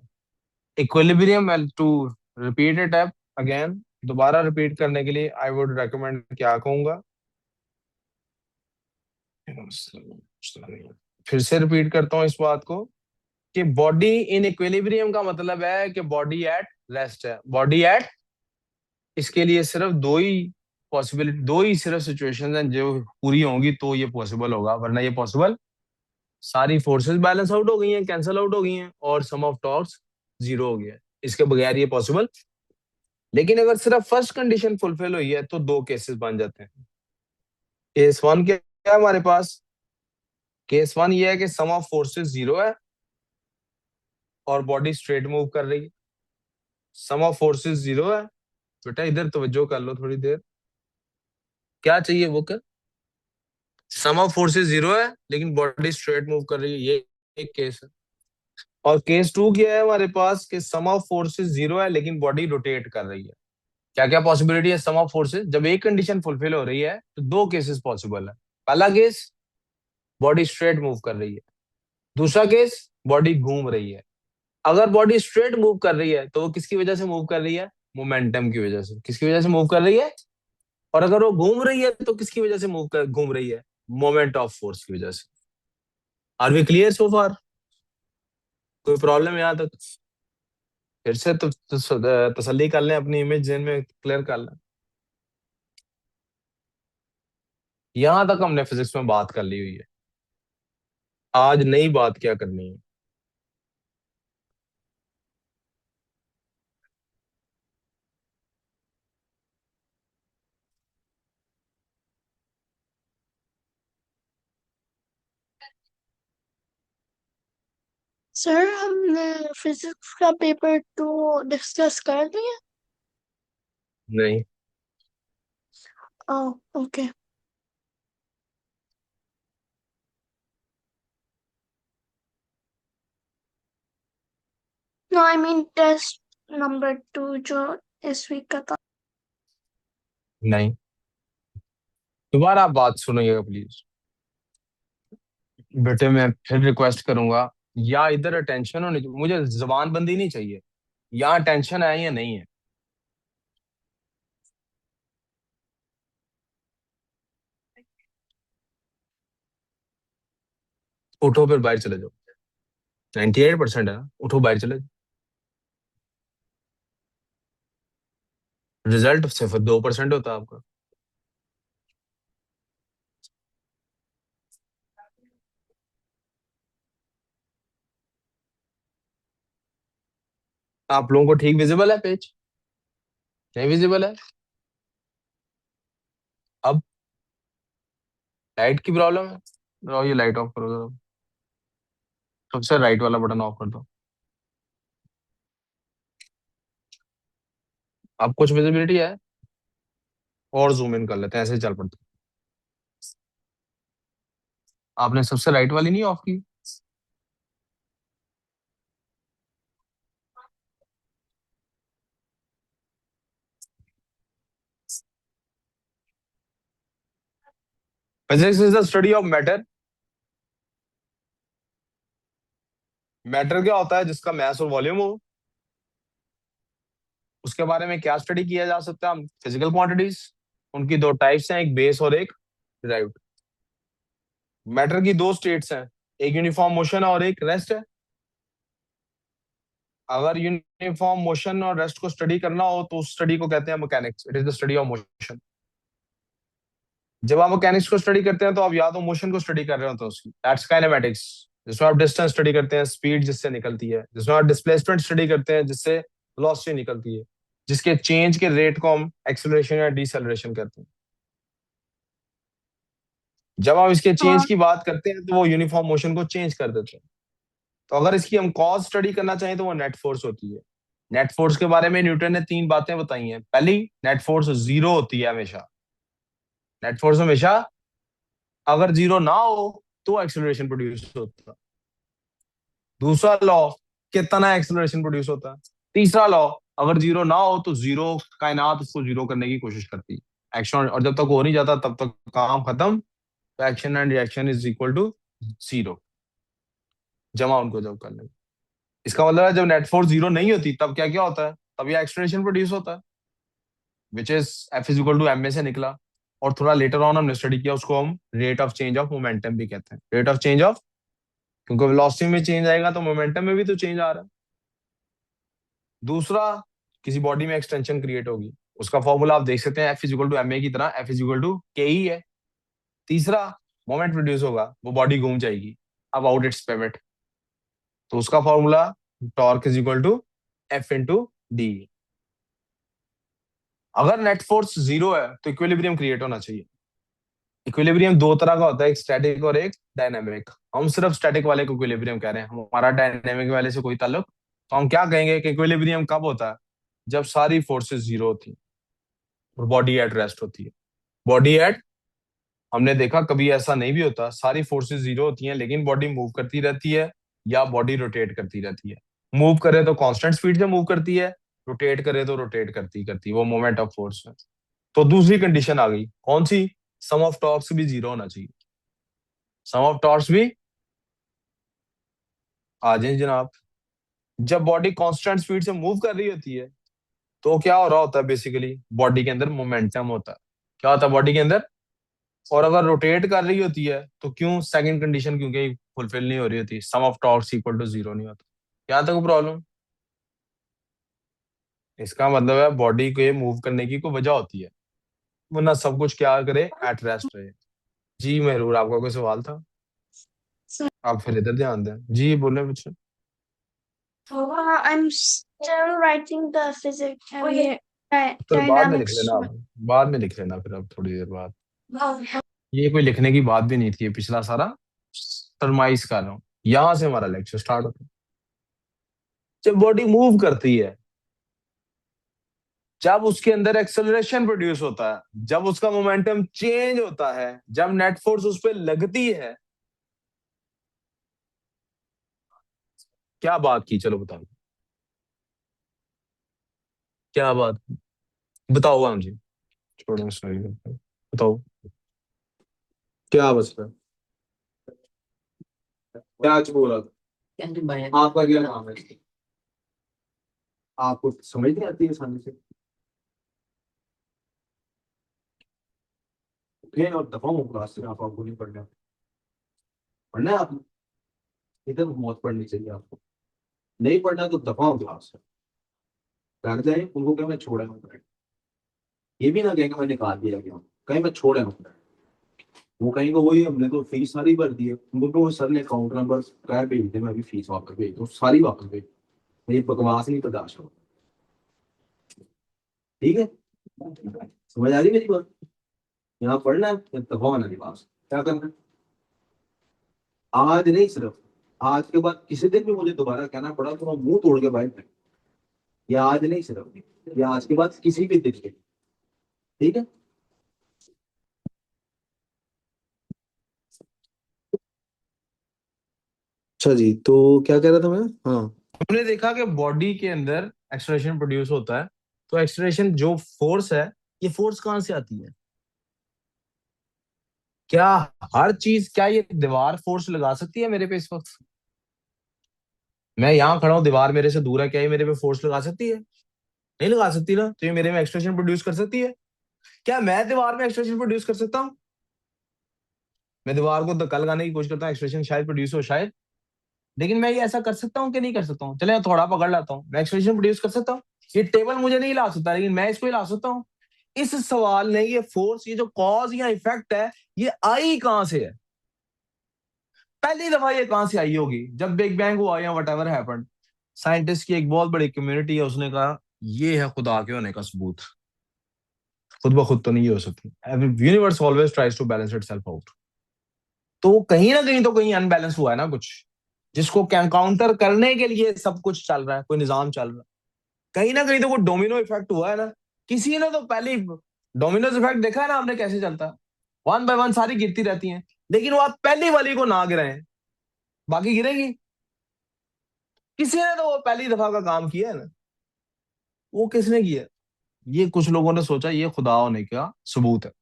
Equilibrium, to repeat it up again, दोबारा रिपीट करने के लिए आई वुड रेकमेंड, क्या कहूंगा, फिर से रिपीट करता हूँ इस बात को, कि बॉडी इन इक्विलिब्रियम का मतलब है कि बॉडी एट रेस्ट है, बॉडी एट। इसके लिए सिर्फ दो ही पॉसिबिलिटी, दो ही सिर्फ सिचुएशंस हैं जो पूरी होंगी तो ये पॉसिबल होगा, वरना ये पॉसिबल, सारी फोर्सेस बैलेंस आउट हो गई हैं, कैंसल आउट हो गई हैं, और सम ऑफ टॉर्क्स जीरो हो गया है, इसके बगैर ये पॉसिबल। लेकिन अगर सिर्फ फर्स्ट कंडीशन फुलफिल हुई है तो दो केसेस बन जाते हैं। केस वन क्या है हमारे पास? केस वन ये है कि सम ऑफ फोर्सेस जीरो है और बॉडी स्ट्रेट मूव कर रही है। सम ऑफ फोर्सेस जीरो है, बेटा इधर तवज्जो कर लो थोड़ी देर, क्या चाहिए वो कर। सम ऑफ फोर्सेस जीरो है लेकिन बॉडी स्ट्रेट मूव कर रही है, ये एक केस है। और केस टू क्या है हमारे पास, कि सम ऑफ फोर्सेस जीरो है लेकिन बॉडी रोटेट कर रही है। क्या क्या पॉसिबिलिटी है सम ऑफ फोर्सेस? जब एक कंडीशन फुलफिल हो रही है तो दो केसेस पॉसिबल है। पहला केस, बॉडी स्ट्रेट मूव कर रही है। दूसरा केस, बॉडी घूम रही है। अगर बॉडी स्ट्रेट मूव कर रही है तो वो किसकी वजह से मूव कर रही है? मोमेंटम की वजह से। किसकी वजह से मूव कर रही है? और अगर वो घूम रही है तो किसकी वजह से घूम रही है? मोमेंट ऑफ फोर्स की वजह से। आर वी क्लियर सो फार? कोई प्रॉब्लम यहाँ तक? फिर से तसल्ली कर लें, अपनी इमेज जेन में क्लियर कर लें। यहां तक हमने फिजिक्स में बात कर ली हुई है। आज नई बात क्या करनी है? सर हमने फिजिक्स का पेपर तो डिस्कस कर लिया। नहीं। Oh okay. No I mean test number 2 जो इस वीक का था। नहीं, दोबारा आप बात सुनिएगा प्लीज। बेटे मैं फिर रिक्वेस्ट करूंगा, या इधर अटेंशन होनी चाहिए, मुझे जबान बंदी नहीं चाहिए। यहाँ टेंशन है या नहीं है? उठो फिर बाहर चले जाओ। 98% है ना, उठो बाहर चले जाओ। रिजल्ट सिर्फ 2% होता है आपका। आप लोगों को ठीक विजिबल है पेज? नहीं विजिबल है? अब लाइट की प्रॉब्लम है? लो ये लाइट ऑफ करो जरा। सबसे राइट वाला बटन ऑफ कर दो। अब कुछ विजिबिलिटी है? और जूम इन कर लेते हैं, ऐसे ही चल पड़ते हैं। आपने सबसे राइट वाली नहीं ऑफ की? Physics is the study of matter. Matter क्या होता है? जिसका मास और वॉल्यूम हो। उसके बारे में क्या स्टडी किया जा सकता है? हम फिजिकल क्वांटिटीज। उनकी दो टाइप्स हैं, एक बेस और एक डिराइव्ड। मैटर की दो स्टेट्स हैं, एक यूनिफॉर्म मोशन और एक रेस्ट है। अगर यूनिफॉर्म मोशन और रेस्ट को स्टडी करना हो तो उस स्टडी को कहते हैं mechanics. It is the study of motion. जब आप मैकेनिक्स को स्टडी करते हैं तो आप या तो मोशन को स्टडी कर रहे होते हैं उसकी, दैट्स काइनेमैटिक्स। जिसमें आप डिस्टेंस स्टडी करते हैं, स्पीड जिससे निकलती है। जिसमें आप डिस्प्लेसमेंट स्टडी करते हैं, जिससे वेलोसिटी निकलती है, जिसके चेंज के रेट को हम एक्सेलरेशन या डिसेलरेशन कहते हैं। जब हम इसके चेंज हाँ की बात करते हैं तो वो यूनिफॉर्म मोशन को चेंज कर देते हैं। तो अगर इसकी हम कॉज स्टडी करना चाहें तो वो नेट फोर्स होती है। नेट फोर्स के बारे में न्यूटन ने 3 बातें बताई हैं। पहली, नेट फोर्स जीरो होती है हमेशा। नेट फोर्स हमेशा, अगर जीरो ना हो तो एक्सेलरेशन प्रोड्यूस होता है। दूसरा लॉ, कितना एक्सेलरेशन प्रोड्यूस होता है। तीसरा लॉ, अगर जीरो ना हो तो जीरो, कायनात उसको जीरो करने की कोशिश करती है, एक्शन, और जब तक हो नहीं जाता तब तक काम खत्म। तो action and reaction is equal to zero, जमा उनको जब करने में। इसका मतलब है जब नेट फोर्स जीरो नहीं होती तब क्या क्या होता है, तब ये एक्सलेरेशन प्रोड्यूस होता है, which is F is equal to m a से निकला। और थोड़ा लेटर ऑन हमने स्टडी किया, उसको हम rate of change of momentum भी कहते हैं। रेट ऑफ चेंज ऑफ, क्योंकि वेलोसिटी में चेंज आएगा तो मोमेंटम में भी तो चेंज आ रहा है। दूसरा, किसी बॉडी में एक्सटेंशन क्रिएट होगी, उसका फॉर्मूला आप देख सकते हैं, F is equal to m a की तरह, एफ इज इक्वल टू के ही है। तीसरा, मोमेंट प्रोड्यूस होगा, वो बॉडी घूम जाएगी अबाउट इट्स पिवट, तो उसका formula torque is equal to F into d. अगर नेट फोर्स जीरो है तो इक्विलिब्रियम क्रिएट होना चाहिए। इक्विलिब्रियम दो तरह का होता है, एक स्टैटिक और एक डायनामिक। हम सिर्फ स्टैटिक वाले को इक्विलिब्रियम कह रहे हैं, हमारा डायनामिक वाले से कोई ताल्लुक। तो हम क्या कहेंगे कि इक्विलिब्रियम कब होता है, जब सारी फोर्सेस जीरो होती हैं और बॉडी एट रेस्ट होती है। बॉडी एट, हमने देखा कभी ऐसा नहीं भी होता, सारी फोर्सेस जीरो होती हैं लेकिन बॉडी मूव करती रहती है या बॉडी रोटेट करती रहती है। मूव करे तो कांस्टेंट स्पीड से मूव करती है, रोटेट करे तो रोटेट करती करती, वो मोमेंट ऑफ फोर्स है। तो दूसरी कंडीशन आ गई, कौन सी, सम ऑफ टॉर्क्स भी जीरो होना चाहिए। सम ऑफ टॉर्क्स भी आ जाए जनाब। जब बॉडी कांस्टेंट स्पीड से मूव कर रही होती है तो क्या हो रहा होता है, बेसिकली बॉडी के अंदर मोमेंटम होता है। क्या होता है बॉडी के अंदर, और अगर रोटेट कर रही होती है तो क्यों, सेकंड कंडीशन क्योंकि फुलफिल नहीं हो रही होती, sum of torques equal to zero नहीं होता। यहाँ तक प्रॉब्लम, इसका मतलब है बॉडी को मूव करने की कोई वजह होती है, वरना सब कुछ क्या करे, एट रेस्ट रहे। जी महरूर, आपका कोई सवाल था? सर, आप फिर इधर ध्यान दें, जी बोले मुझसे। I'm still writing the physics and तो बाद में लिख dynamics. लेना आप, बाद में लिख लेना फिर, अब थोड़ी देर बाद। Oh, ये कोई लिखने की बात भी नहीं थी, ये पिछला सारा सरमाइज कर रहा हूँ। यहां से हमारा लेक्चर स्टार्ट होता है। जब बॉडी मूव करती है, जब उसके अंदर एक्सेलरेशन प्रोड्यूस होता है, जब उसका मोमेंटम चेंज होता है, जब नेट फोर्स उस पर लगती है, क्या बात की, चलो बताओ, क्या बात, बताओ हम जी, छोड़ो सॉरी, बताओ क्या बस रहा है? क्या आज बोला था? आपका क्या नाम है? आपको समझ नहीं आती है आसानी से? उठे और दफा क्लास से, आप आपको नहीं पढ़ना, पढ़ना है आप, इधर मौत पढ़नी चाहिए आपको। नहीं पढ़ना तो दफा हो क्लास से, लग जाए उनको क्या मैं छोड़ा हूँ, ये भी ना कहेंगे मैं निकाल दिया गया, कहीं मैं छोड़ा हूँ। वो कहेंगे वही हमने तो फीस सारी भर दी है, उनको तो सर ने अकाउंट नंबर क्या भेज दे, मैं भी फीस वापस भेज दो, सारी वापस भेज, ये बकवास नहीं बर्दाश्त हो। ठीक है, समझ आ रही मेरी बात? यहाँ पढ़ना है या दफा होना पास, क्या करना है? आज नहीं, सिर्फ आज के बाद किसी दिन भी मुझे दोबारा कहना पड़ा तो मैं मुंह तोड़ के बाहर निकलूं। या आज नहीं, सिर्फ या आज के बाद किसी भी दिन के, ठीक है? अच्छा जी, तो क्या कह रहा था मैं, हाँ, हमने देखा कि बॉडी के अंदर एक्सलेरेशन प्रोड्यूस होता है। तो एक्सलेरेशन जो फोर्स है, ये फोर्स कहाँ से आती है? क्या हर चीज, क्या ये दीवार फोर्स लगा सकती है मेरे पे इस वक्त? मैं यहाँ खड़ा हूँ, दीवार मेरे से दूर है, क्या ये मेरे पे फोर्स लगा सकती है? नहीं लगा सकती ना, तो ये मेरे में एक्सलेरेशन प्रोड्यूस कर सकती है? क्या मैं दीवार में एक्सलेरेशन प्रोड्यूस कर सकता हूँ? मैं दीवार को धक्का लगाने की कोशिश करता हूँ, एक्सलेरेशन शायद प्रोड्यूस हो, शायद। लेकिन मैं ये ऐसा कर सकता हूँ कि नहीं कर सकता हूँ? चले थोड़ा पकड़ लाता हूँ, मैं एक्सप्रेशन प्रोड्यूस कर सकता हूँ। ये टेबल मुझे नहीं ला सकता लेकिन मैं इसको हिला सकता हूँ। इस सवाल ने ये फोर्स, ये जो कॉज या इफेक्ट है, ये आई कहां से है? पहली दफा ये कहां से आई होगी? जब बिग बैंग हुआ या वट एवर हैपेंड, साइंटिस्ट की एक बहुत बड़ी कम्युनिटी है, उसने कहा ये है खुदा के होने का सबूत। खुद ब खुद तो नहीं हो सकती, universe always tries to balance itself out. तो कहीं ना कहीं तो कहीं अनबैलेंस हुआ है ना कुछ, जिसको काउंटर करने के लिए सब कुछ चल रहा है, कोई निजाम चल रहा है। कहीं ना कहीं तो कोई डोमिनो इफेक्ट हुआ है ना। किसी ने तो पहले डोमिनोज इफेक्ट देखा है ना आपने कैसे चलता है। वन बाय वन सारी गिरती रहती हैं, लेकिन वो आप पहली वाली को ना गिराएं, बाकी गिरेगी। किसी ने तो वो पहली दफा का काम किया है ना। वो किसने किया? ये कुछ लोगों ने सोचा ये खुदा होने का सबूत है।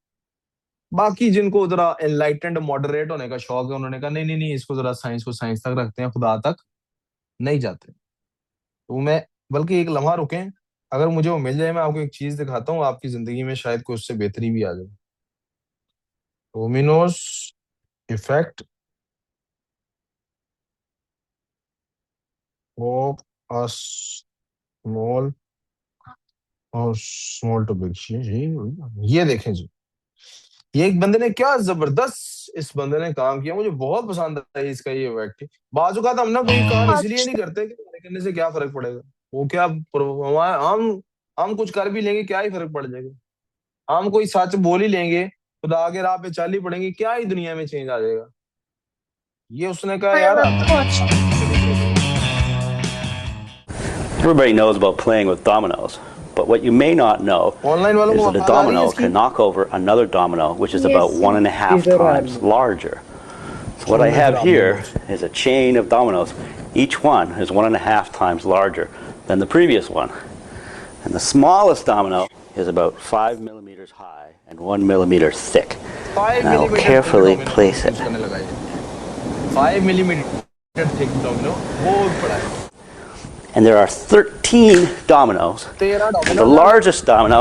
बाकी जिनको जरा एनलाइटेंड मॉडरेट होने का शौक है, उन्होंने कहा नहीं नहीं नहीं, इसको जरा साइंस को साइंस तक रखते हैं, खुदा तक नहीं जाते। तो मैं, बल्कि एक लम्हा रुकें, अगर मुझे वो मिल जाए मैं आपको एक चीज दिखाता हूँ, आपकी जिंदगी में शायद कोई उससे बेहतरी भी आ जाए। Domino's effect of a small और स्मॉल टू बिग, ये देखें जी। ये एक बंदे ने क्या जबरदस्त इस बंदे ने काम किया, मुझे बहुत पसंद आई इसका ये व्यक्ति। बाजू का हम ना कोई काम इसलिए नहीं अच्छा। करते कि हमारे करने से क्या फर्क पड़ेगा। वो क्या हम कुछ कर भी लेंगे, क्या ही फर्क पड़ जाएगा। हम कोई सच बोल ही लेंगे, खुदा आगे राह पे चल ही पड़ेंगे, क्या ही दुनिया में चेंज आ जाएगा। ये उसने कहा यार मैं आता तो अच्छा। शुरू से करो। Everybody knows about playing with dominoes, but what you may not know online वालों is को that a आवाज आ रही है domino इसकी? can knock over another domino, which is about yes. 1.5 इधर आ रही times है। larger. So what I सुनने फिर have आप here लोग। is a chain of dominoes. Each one is 1.5 times larger than the previous one. And the smallest domino is about 5 millimeters high and 1 millimeter thick. Five And I will millimetre thick carefully domino place use it. करने लगा ये। 5 millimetre thick domino बहुत बड़ा है। And there are 13 dominoes. 13 And the domino है। largest domino,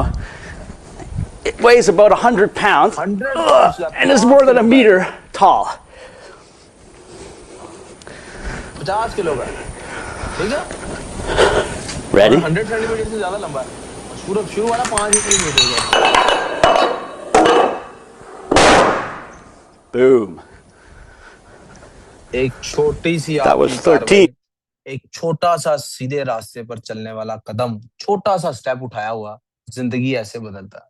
it weighs about 100 pounds 100 pound का, and is 50 more than a kilo का है। meter tall. 50 किलो का है, ठीक है। और Ready? 100 सेंटीमीटर से ज्यादा लंबा है। और शुरू शुरू वाला 5 मिलीमीटर का। Boom. एक छोटी सी That was आपकी 13. कार्रवाई, एक छोटा सा सीधे रास्ते पर चलने वाला कदम, छोटा सा स्टेप उठाया हुआ, जिंदगी ऐसे बदलता है।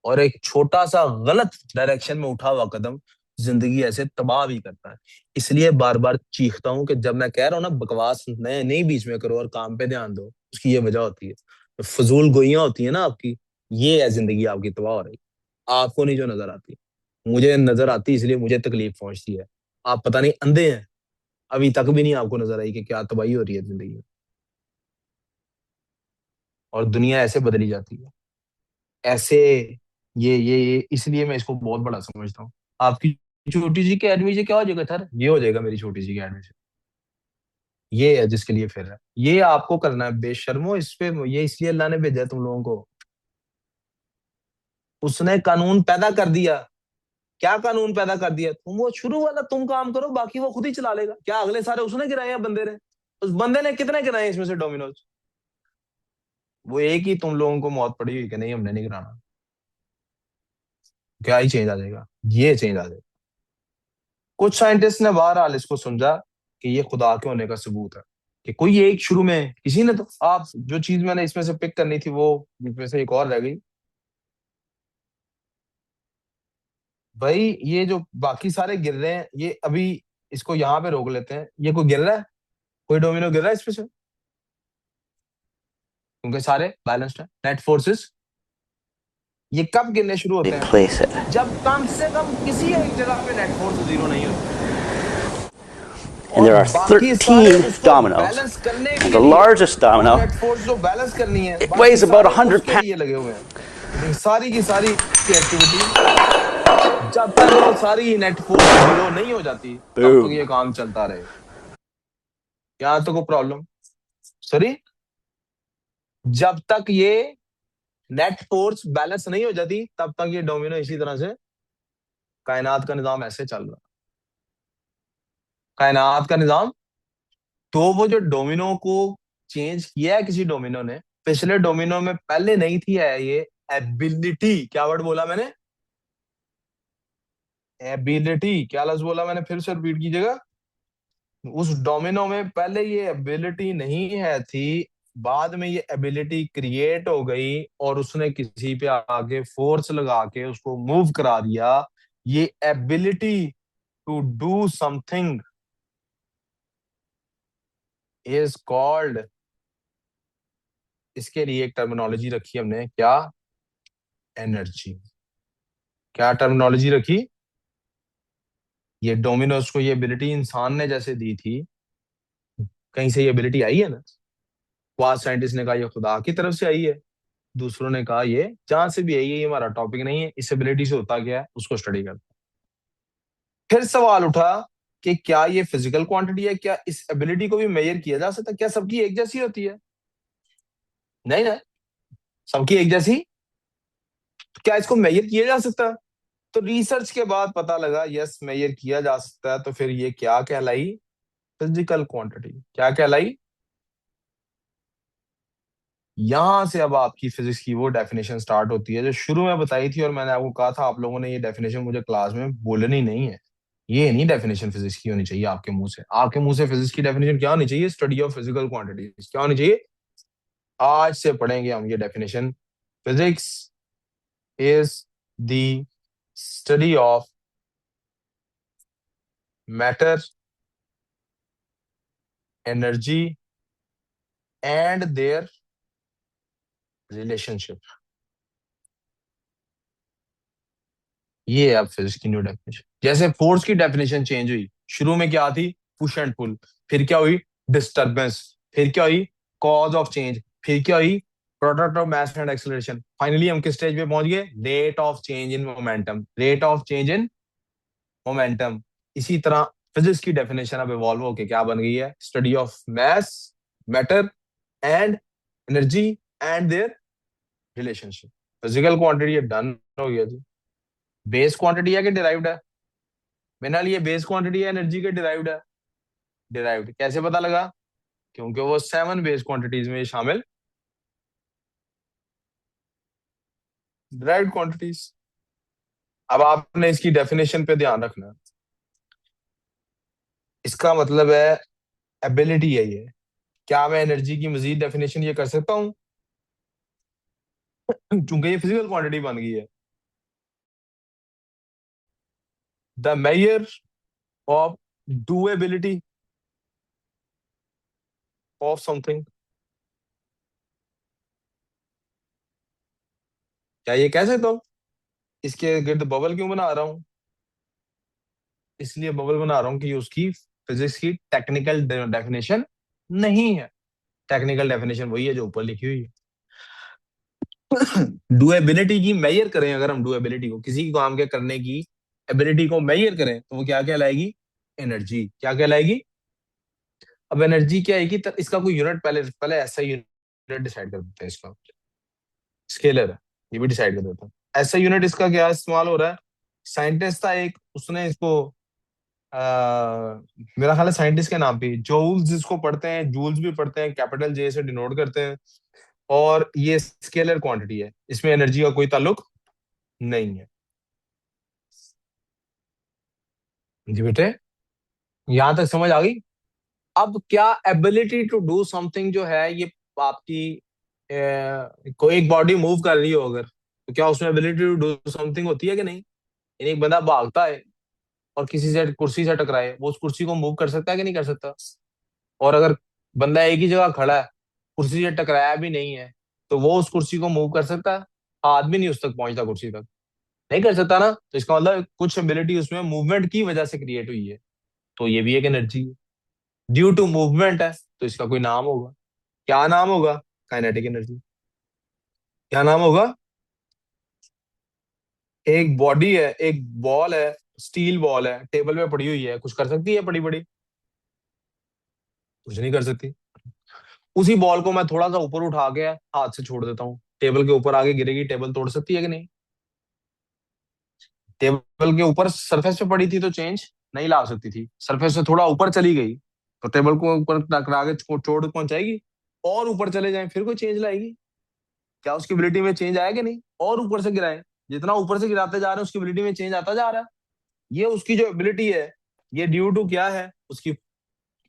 और एक छोटा सा गलत डायरेक्शन में उठा हुआ कदम जिंदगी ऐसे तबाह भी करता है। इसलिए बार बार चीखता हूं कि जब मैं कह रहा हूं ना बकवास नहीं नहीं बीच में करो और काम पे ध्यान दो, उसकी ये वजह होती है। तो फजूल गोइयां होती है ना आपकी, ये है जिंदगी आपकी तबाह हो रही। आपको नहीं जो नजर आती, मुझे नजर आती, इसलिए मुझे तकलीफ पहुंचती है। आप पता नहीं अंधे हैं, अभी तक भी नहीं आपको नजर आई कि क्या तबाही हो रही है जिंदगी में। और दुनिया ऐसे बदली जाती है, ऐसे। ये इसलिए मैं इसको बहुत बड़ा समझता हूँ। आपकी छोटी सी अकेडमी से क्या हो जाएगा सर, ये हो जाएगा मेरी छोटी सी अकेडमी से। ये है जिसके लिए फिर है, ये आपको करना है बेशर्मो इस पे। ये इसलिए अल्लाह ने भेजा है तुम लोगों को। उसने कानून पैदा कर दिया। क्या कानून पैदा कर दिया? तुम वो शुरू वाला तुम काम करो, बाकी वो खुद ही चला लेगा। क्या अगले सारे उसने गिराए हैं बंदे ने? उस बंदे ने कितने गिराए इसमें से डोमिनोज? वो एक ही तुम लोगों को मौत पड़ी हुई कि नहीं हमने नहीं गिराना। क्या ही चेंज आ जाएगा? ये चेंज आ जाएगा। कुछ साइंटिस्ट ने बहरहाल इसको समझा कि ये खुदा के होने का सबूत है। कि कोई एक शुरू में किसी ने तो, आप जो चीज मैंने इसमें से पिक करनी थी वो इसमें से एक और रह गई। भाई ये जो बाकी सारे गिर रहे हैं, ये अभी इसको यहाँ पे रोक लेते हैं। ये कोई गिर रहा है? कोई डोमिनो गिर रहा है इसमें से? क्योंकि सारे बैलेंस्ड है, नेट फोर्सेस। ये कब गिरने शुरू होते हैं? Place it. जब कम से कम किसी एक जगह पे नेट फोर्स जीरो नहीं होता। And और there are बाकी सारे 13 उसको dominoes. बैलेंस करने And के the लिए, largest वो domino, नेट फोर्स जो बैलेंस करनी है, it बाकी weighs about सारे 100 उसके pounds. लिए लगे हुए हैं। लेकिन सारी की सारी एक्टिविटी, जब तक वो सारी नेट फोर्स जीरो नहीं हो जाती, तब तक Boom. ये काम चलता रहेगा। यहाँ तो कोई प्रॉब्लम? सॉरी, जब तक ये नेट फोर्स बैलेंस नहीं हो जाती, तब तक ये डोमिनो इसी तरह से, कायनात का निजाम ऐसे चल रहा। कायनात का निजाम। तो वो जो डोमिनो को चेंज किया है किसी डोमिनो ने, पिछले डोमिनो में पहले नहीं थी है ये एबिलिटी। क्या वर्ड बोला मैंने? एबिलिटी। क्या लफ्ज बोला मैंने? फिर से रिपीट कीजिएगा। उस डोमिनो में पहले ये एबिलिटी नहीं है थी, बाद में ये एबिलिटी क्रिएट हो गई और उसने किसी पे आगे फोर्स लगा के उसको मूव करा दिया। ये ability to do something is called, इसके लिए एक टर्मिनोलॉजी रखी हमने, क्या? एनर्जी। क्या टर्मिनोलॉजी रखी? ये डोमिनोज को ये एबिलिटी इंसान ने जैसे दी थी, कहीं से ये एबिलिटी आई है ना। क्वास साइंटिस्ट ने कहा ये खुदा की तरफ से आई है, दूसरों ने कहा ये जहां से भी आई है, ये हमारा टॉपिक नहीं है, इस एबिलिटी से होता क्या है उसको स्टडी करते हैं। फिर सवाल उठा कि क्या ये फिजिकल क्वांटिटी है, क्या इस एबिलिटी को भी मेजर किया जा सकता है, क्या सबकी एक जैसी होती है? नहीं ना, सबकी एक जैसी, क्या इसको मेजर किया जा सकता है? तो रिसर्च के बाद पता लगा यस मेजर किया जा सकता है। तो फिर ये क्या कहलाई? Physical quantity. क्या कहलाई? यहां से अब आपकी फिजिक्स की वो डेफिनेशन स्टार्ट होती है जो शुरू में बताई थी, और मैंने आपको कहा था आप लोगों ने ये डेफिनेशन मुझे क्लास में बोलनी नहीं है। ये नहीं डेफिनेशन फिजिक्स की होनी चाहिए आपके मुंह से। आपके मुंह से फिजिक्स की डेफिनेशन क्या होनी चाहिए? Study of physical quantities. क्या होनी चाहिए? आज से पढ़ेंगे हम ये definition. Physics is the study of matter, energy and their relationship. ये है अब फिजिक्स की न्यू डेफिनेशन। जैसे फोर्स की डेफिनेशन चेंज हुई, शुरू में क्या थी? Push and pull. फिर क्या हुई? डिस्टरबेंस। फिर क्या हुई? Cause of change. फिर क्या हुई? Product of mass and acceleration. Finally हम किस स्टेज पे पहुंच गए? Rate of change in momentum. Rate of change in momentum. इसी तरह फिजिक्स की डेफिनेशन अब इवॉल्व होके क्या बन गई है? Study of mass, matter and energy and their relationship. Physical quantity done हो गया जी। बेस क्वांटिटी है कि डिराइव्ड है? मेरे लिए बेस क्वांटिटी है एनर्जी के डिराइव्ड है? डिराइव्ड। कैसे पता लगा? क्योंकि वो 7 बेस क्वांटिटीज में शामिल डिराइव्ड क्वांटिटीज। अब आपने इसकी डेफिनेशन पे ध्यान रखना है। इसका मतलब है एबिलिटी है ये। क्या मैं एनर्जी की मजीद डेफिनेशन ये कर सकता हूँ? चूंकि ये फिजिकल क्वांटिटी बन गई है। The measure of doability of something. क्या ये कह सकता हूँ? इसके गिर्द बबल क्यों बना रहा हूँ? इसलिए बबल बना रहा हूँ कि उसकी फिजिक्स की टेक्निकल डेफिनेशन नहीं है। टेक्निकल डेफिनेशन वही है जो ऊपर लिखी हुई है। डुएबिलिटी की मेजर करें, अगर हम डुएबिलिटी को, किसी काम के करने की एबिलिटी को मेजर करें, तो वो क्या कहलाएगी? एनर्जी। क्या कहलाएगी? अब एनर्जी क्या है कि इसका कोई यूनिट पहले पहले ऐसा यूनिट डिसाइड कर देते हैं। इसका स्केलर है, ये भी डिसाइड कर देता है। ऐसा यूनिट इसका क्या इस्तेमाल हो रहा है? साइंटिस्ट था एक, उसने इसको आ, मेरा ख्याल है साइंटिस्ट के नाम पे जूल्स जिसको पढ़ते हैं, जूल्स भी पढ़ते हैं, कैपिटल जे से डिनोट करते हैं। और ये स्केलर क्वांटिटी है, इसमें एनर्जी का कोई ताल्लुक नहीं है। जी बेटे, यहां तक समझ आ गई? अब क्या एबिलिटी टू डू समथिंग जो है ये आपकी कोई एक बॉडी मूव कर रही हो अगर, तो क्या उसमें एबिलिटी टू डू समथिंग होती है कि नहीं? यानी एक बंदा भागता है और किसी से कुर्सी से टकराए, वो उस कुर्सी को मूव कर सकता है कि नहीं कर सकता? और अगर बंदा एक ही जगह खड़ा है, कुर्सी से टकराया भी नहीं है, तो वो उस कुर्सी को मूव कर सकता है? हाथ भी नहीं उस तक पहुंचता कुर्सी तक, नहीं कर सकता ना। तो इसका मतलब कुछ एबिलिटी उसमें मूवमेंट की वजह से क्रिएट हुई है। तो ये भी एक एनर्जी है, ड्यू टू मूवमेंट है। तो इसका कोई नाम होगा। क्या नाम होगा? Kinetic energy. क्या नाम होगा? एक बॉडी है, एक बॉल है, स्टील बॉल है, टेबल पे पड़ी हुई है, कुछ कर सकती है बड़ी बड़ी? कुछ नहीं कर सकती। उसी बॉल को मैं थोड़ा सा ऊपर उठा के हाथ से छोड़ देता हूँ, टेबल के ऊपर आगे गिरेगी, टेबल तोड़ सकती है कि नहीं? टेबल के ऊपर सरफेस पे पड़ी थी तो चेंज नहीं ला सकती थी, सरफेस से थोड़ा ऊपर चली गई तो टेबल को ऊपर टकरा के चोट पहुंचाएगी। और ऊपर चले जाए फिर कोई चेंज लाएगी? क्या उसकी एबिलिटी में चेंज आया कि नहीं? और ऊपर से गिराए, जितना ऊपर से गिराते जा रहे हैं उसकी एबिलिटी में चेंज आता जा रहा है। ये उसकी जो एबिलिटी है, ये ड्यू टू क्या है? उसकी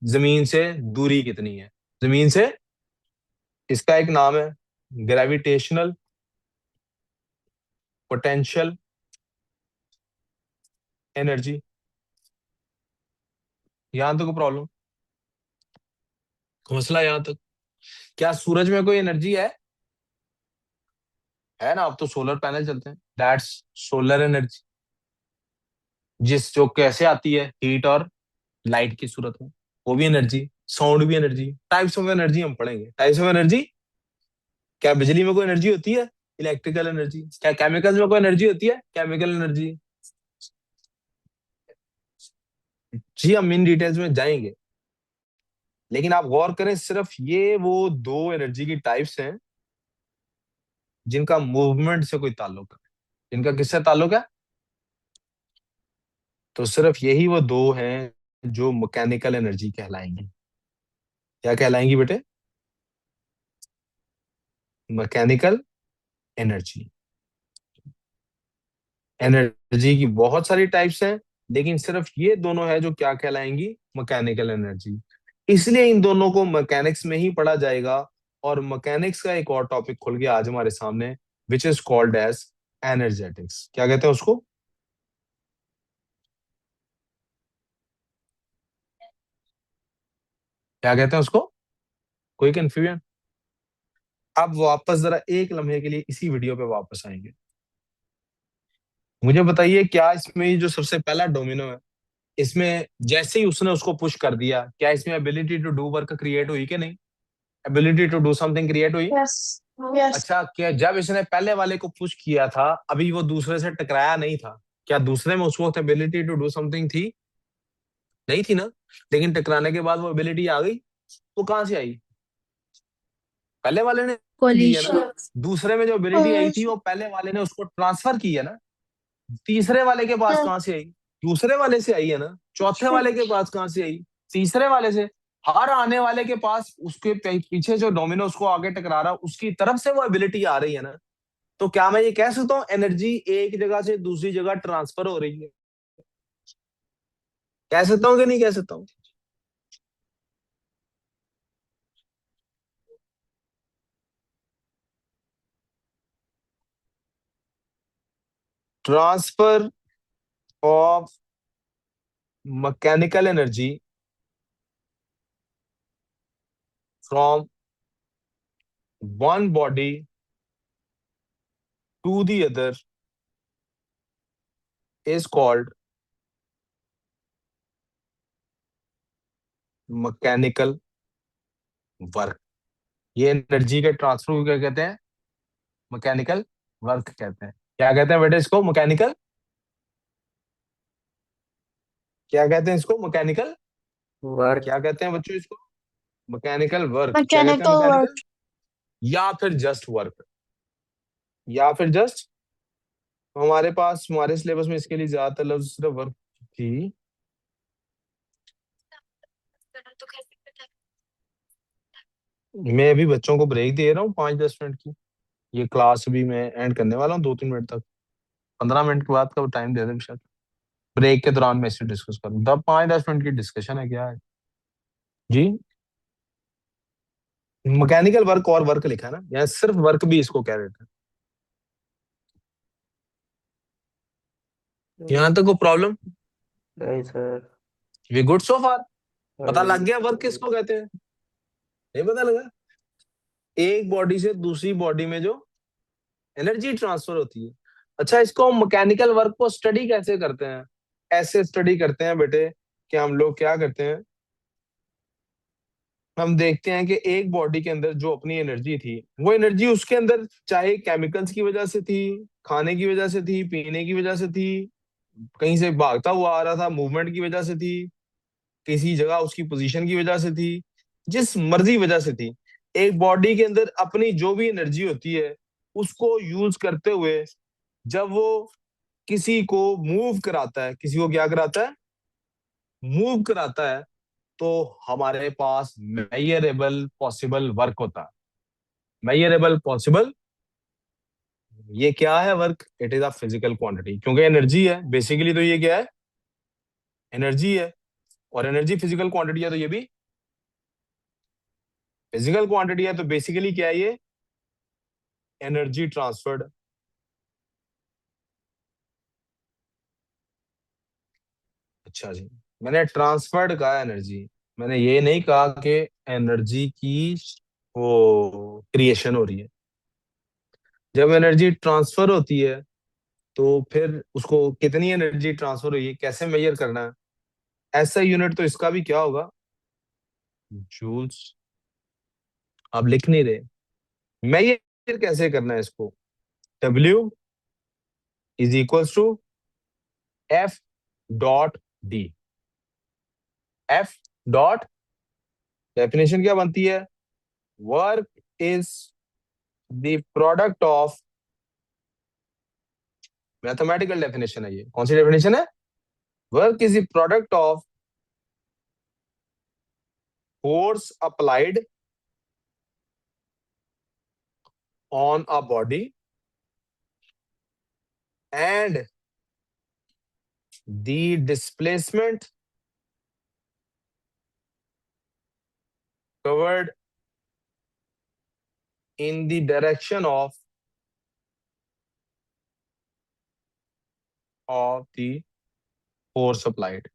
जमीन से दूरी कितनी है, जमीन से। इसका एक नाम है ग्रेविटेशनल पोटेंशियल एनर्जी। यहां तक प्रॉब्लम, मसला यहां तक। क्या सूरज में कोई एनर्जी है ना? अब तो सोलर पैनल चलते हैं, दैट्स सोलर एनर्जी। जिस जो कैसे आती है, हीट और लाइट की सूरत में, वो भी एनर्जी। साउंड भी एनर्जी। टाइप्स ऑफ एनर्जी हम पढ़ेंगे, टाइप्स ऑफ एनर्जी। क्या बिजली में कोई एनर्जी होती है? Electrical energy. क्या केमिकल्स में कोई एनर्जी होती है? Chemical energy. जी हम इन डिटेल्स में जाएंगे, लेकिन आप गौर करें, सिर्फ ये वो दो एनर्जी की टाइप्स हैं जिनका मूवमेंट से कोई ताल्लुक है। जिनका किससे ताल्लुक है? तो सिर्फ यही वो दो हैं जो मैकेनिकल एनर्जी कहलाएंगी। क्या कहलाएंगी बेटे? Mechanical energy. एनर्जी की बहुत सारी टाइप्स हैं, लेकिन सिर्फ ये दोनों है जो क्या कहलाएंगी? Mechanical energy. इसलिए इन दोनों को मैकेनिक्स में ही पढ़ा जाएगा। और मैकेनिक्स का एक और टॉपिक खुल गया आज हमारे सामने, which is called as energetics. क्या कहते हैं उसको? क्या कहते हैं उसको? कोई कंफ्यूजन? अब वापस जरा एक लम्हे के लिए इसी वीडियो पे वापस आएंगे। मुझे बताइए, क्या इसमें ये जो सबसे पहला डोमिनो है, इसमें जैसे ही उसने उसको पुश कर दिया, क्या इसमें ability to do work create हुई कि नहीं? Ability to do something create हुई? Yes. Yes. अच्छा, क्या जब इसने पहले वाले को पुश किया था, अभी वो दूसरे से टकराया नहीं था, क्या दूसरे में उस वक्त एबिलिटी टू डू समथिंग थी? नहीं थी ना। लेकिन टकराने के बाद वो एबिलिटी आ गई। वो कहाँ से आई? पहले वाले ने दी है ना। Collision. दूसरे में जो एबिलिटी आई थी, वो पहले वाले ने उसको ट्रांसफर की है ना। तीसरे वाले के पास कहां से आई? दूसरे वाले से आई है ना। चौथे वाले के पास कहां से आई? तीसरे वाले से। हर आने वाले के पास उसके पीछे जो डोमिनो उसको आगे टकरा रहा, उसकी तरफ से वो एबिलिटी आ रही है ना। तो क्या मैं ये कह सकता हूँ एनर्जी एक जगह से दूसरी जगह ट्रांसफर हो रही है? कह सकता हूँ कि नहीं कह सकता हूँ? Transfer of mechanical energy from one body to the other is called mechanical work. ये एनर्जी के ट्रांसफर को क्या कहते हैं? मैकेनिकल वर्क कहते हैं। क्या कहते हैं बेटे इसको? मैकेनिकल। क्या कहते हैं इसको? मैकेनिकल। वर्क। क्या कहते हैं बच्चों इसको? Mechanical work. क्या कहते हैं? Mechanical work. मैकेनिकल या फिर जस्ट वर्क, या फिर जस्ट। हमारे पास हमारे सिलेबस में इसके लिए ज्यादातर लफ्ज सिर्फ वर्क थी। मैं अभी बच्चों को ब्रेक दे रहा हूँ 5-10 मिनट की। ये क्लास अभी मैं एंड करने वाला हूँ 2-3 मिनट तक। 15 मिनट के बाद का टाइम दे दे शायद। ब्रेक के दौरान मैं इसे डिस्कस करूँ, तब 5-10 मिनट की डिस्कशन है, क्या है जी। मैकेनिकल वर्क और वर्क लिखा है ना, यहाँ सिर्फ वर्क भी इसको कह देते हैं। यहाँ तक को प्रॉब्लम? नहीं सर। वी गुड सो फार? पता अभी लग गया वर्क किसको कहते हैं? नहीं पता लगा? एक बॉडी से दूसरी बॉडी में जो एनर्जी ट्रांसफर होती है। अच्छा, इसको हम मैकेनिकल वर्क को स्टडी कैसे करते हैं? ऐसे स्टडी करते हैं बेटे कि हम लोग क्या करते हैं, हम देखते हैं कि एक बॉडी के अंदर जो अपनी एनर्जी थी, वो एनर्जी उसके अंदर चाहे केमिकल्स की वजह से थी, खाने की वजह से थी, पीने की वजह से थी, कहीं से भागता हुआ आ रहा था, मूवमेंट की वजह से थी, किसी जगह उसकी पोजीशन की वजह से थी, जिस मर्जी वजह से थी। एक बॉडी के अंदर अपनी जो भी एनर्जी होती है, उसको यूज करते हुए जब वो किसी को मूव कराता है, किसी को क्या कराता है? मूव कराता है, तो हमारे पास मेजरेबल पॉसिबल वर्क होता है। मेजरेबल पॉसिबल, ये क्या है work? It is a physical quantity, क्योंकि एनर्जी है बेसिकली। तो ये क्या है? एनर्जी है। और एनर्जी फिजिकल क्वांटिटी है, तो ये भी फिजिकल क्वांटिटी है। तो बेसिकली क्या है ये? Energy transferred. अच्छा जी। मैंने ट्रांसफर्ड कहा एनर्जी, मैंने ये नहीं कहा कि एनर्जी की वो क्रिएशन हो रही है। जब एनर्जी ट्रांसफर होती है तो फिर उसको कितनी एनर्जी ट्रांसफर हुई है कैसे मेजर करना है, ऐसा यूनिट तो इसका भी क्या होगा, जूल्स। आप लिख नहीं रहे, मेजर कैसे करना है इसको, W is equals to F dot d. F dot, definition क्या बनती है, work is the product of, mathematical definition है ये, कौन सी डेफिनेशन है, work is the product of force applied on a body and the displacement covered in the direction of the force applied.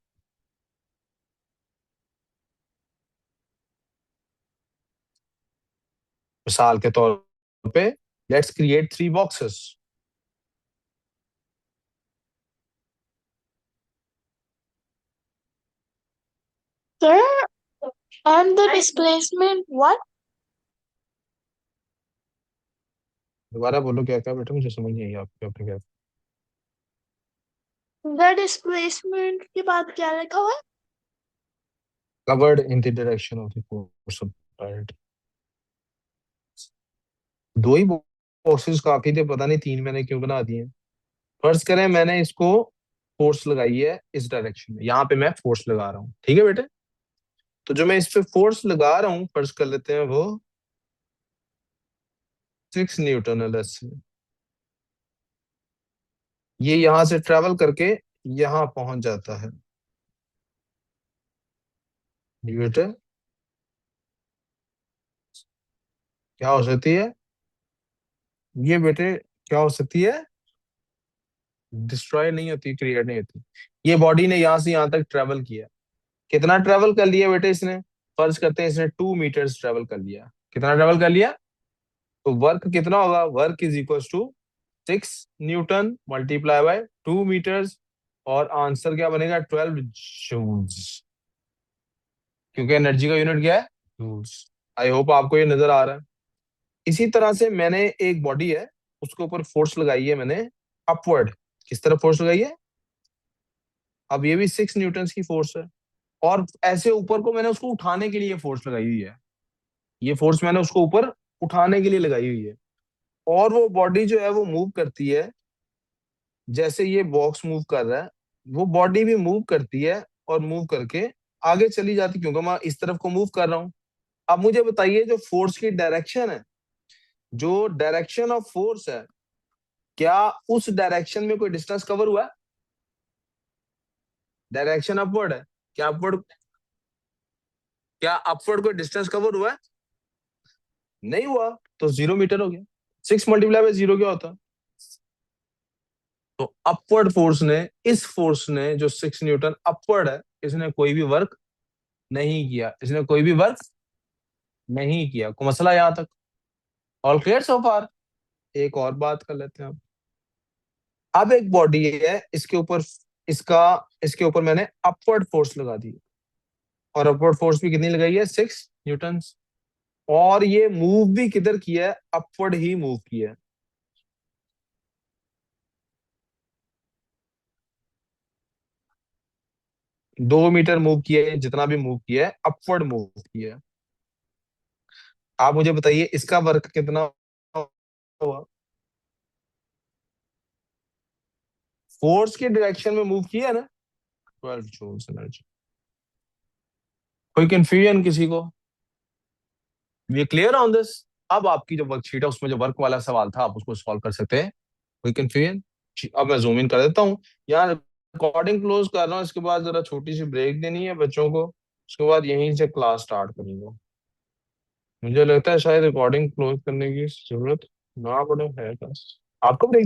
मिसाल के तौर पे let's create 3 boxes. Sir, and the displacement, what? दोबारा बोलो क्या क्या बेटा, मुझे समझ नहीं आई आपके आपने क्या। The displacement के बाद क्या लिखा हुआ है? Covered in the direction of the force applied. दो ही बॉक्सेस काफी थे, पता नहीं 3 मैंने क्यों बना दिए। फर्ज करें मैंने इसको फोर्स लगाई है इस डायरेक्शन में, यहाँ पे मैं फोर्स लगा रहा हूँ, ठीक है बेटे। तो जो मैं इस पे फोर्स लगा रहा हूँ फर्ज कर लेते हैं वो 6 न्यूटन है let's say। ये यहां से ट्रेवल करके यहां पहुंच जाता है, ये बेटे क्या हो सकती है, ये बेटे क्या हो सकती है, डिस्ट्रॉय नहीं होती, क्रिएट नहीं होती। ये बॉडी ने यहां से यहां तक ट्रेवल किया, कितना ट्रेवल कर लिया बेटे इसने, फर्ज करते हैं इसने 2 मीटर्स ट्रेवल कर लिया, कितना ट्रेवल कर लिया, तो वर्क कितना होगा, work is equal to 6 newton multiply by 2 meters, और आंसर क्या बनेगा 12 जूल्स, क्योंकि एनर्जी का यूनिट क्या है, जूल्स। आई होप आपको ये नजर आ रहा है। इसी तरह से मैंने एक बॉडी है उसके ऊपर फोर्स लगाई है मैंने अपवर्ड, किस तरह फोर्स लगाई है, अब ये भी 6 न्यूटन की फोर्स है, और ऐसे ऊपर को मैंने उसको उठाने के लिए फोर्स लगाई हुई है, ये फोर्स मैंने उसको ऊपर उठाने के लिए लगाई हुई है, और वो बॉडी जो है वो मूव करती है, जैसे ये बॉक्स मूव कर रहा है वो बॉडी भी मूव करती है, और मूव करके आगे चली जाती, क्योंकि मैं इस तरफ को मूव कर रहा हूं। अब मुझे बताइए जो फोर्स की डायरेक्शन है, जो डायरेक्शन ऑफ फोर्स है, क्या उस डायरेक्शन में कोई डिस्टेंस कवर हुआ है, डायरेक्शन अपवर्ड है, क्या अपवर्ड, क्या अपवर्ड कोई डिस्टेंस कवर हुआ है, नहीं हुआ, तो 0 मीटर हो गया। 6 मल्टीप्लाई बाय 0 क्या होता है, तो अपवर्ड फोर्स ने, इस फोर्स ने जो 6 न्यूटन अपवर्ड है, इसने कोई भी वर्क नहीं किया, इसने कोई भी वर्क नहीं किया। को मसला यहां तक ऑल क्लियर सो फार। एक और बात कर लेते हैं अब एक बॉडी है इसके ऊपर, इसका इसके ऊपर मैंने अपवर्ड फोर्स लगा दी, और अपवर्ड फोर्स भी कितनी लगाई है, 6 न्यूटन, और ये मूव भी किधर किया है, अपवर्ड ही मूव किया है। दो मीटर मूव किया है, जितना भी मूव किया है अपवर्ड मूव किया है। आप मुझे बताइए इसका वर्क कितना हुआ, फोर्स की डायरेक्शन में मूव किया है ना, 12 जूल्स एनर्जी। कोई कंफ्यूजन किसी को, वी क्लियर ऑन दिस। अब आपकी जो वर्कशीट है उसमें जो वर्क वाला सवाल था आप उसको सॉल्व कर सकते हैं, कोई कंफ्यूजन। अब मैं जूम इन कर देता हूँ, यहाँ रिकॉर्डिंग क्लोज कर रहा हूँ, इसके बाद जरा छोटी सी ब्रेक देनी है बच्चों को, उसके बाद यहीं से क्लास स्टार्ट करेंगे। मुझे लगता है शायद रिकॉर्डिंग क्लोज करने की जरूरत ना पड़े, है क्लास आपको।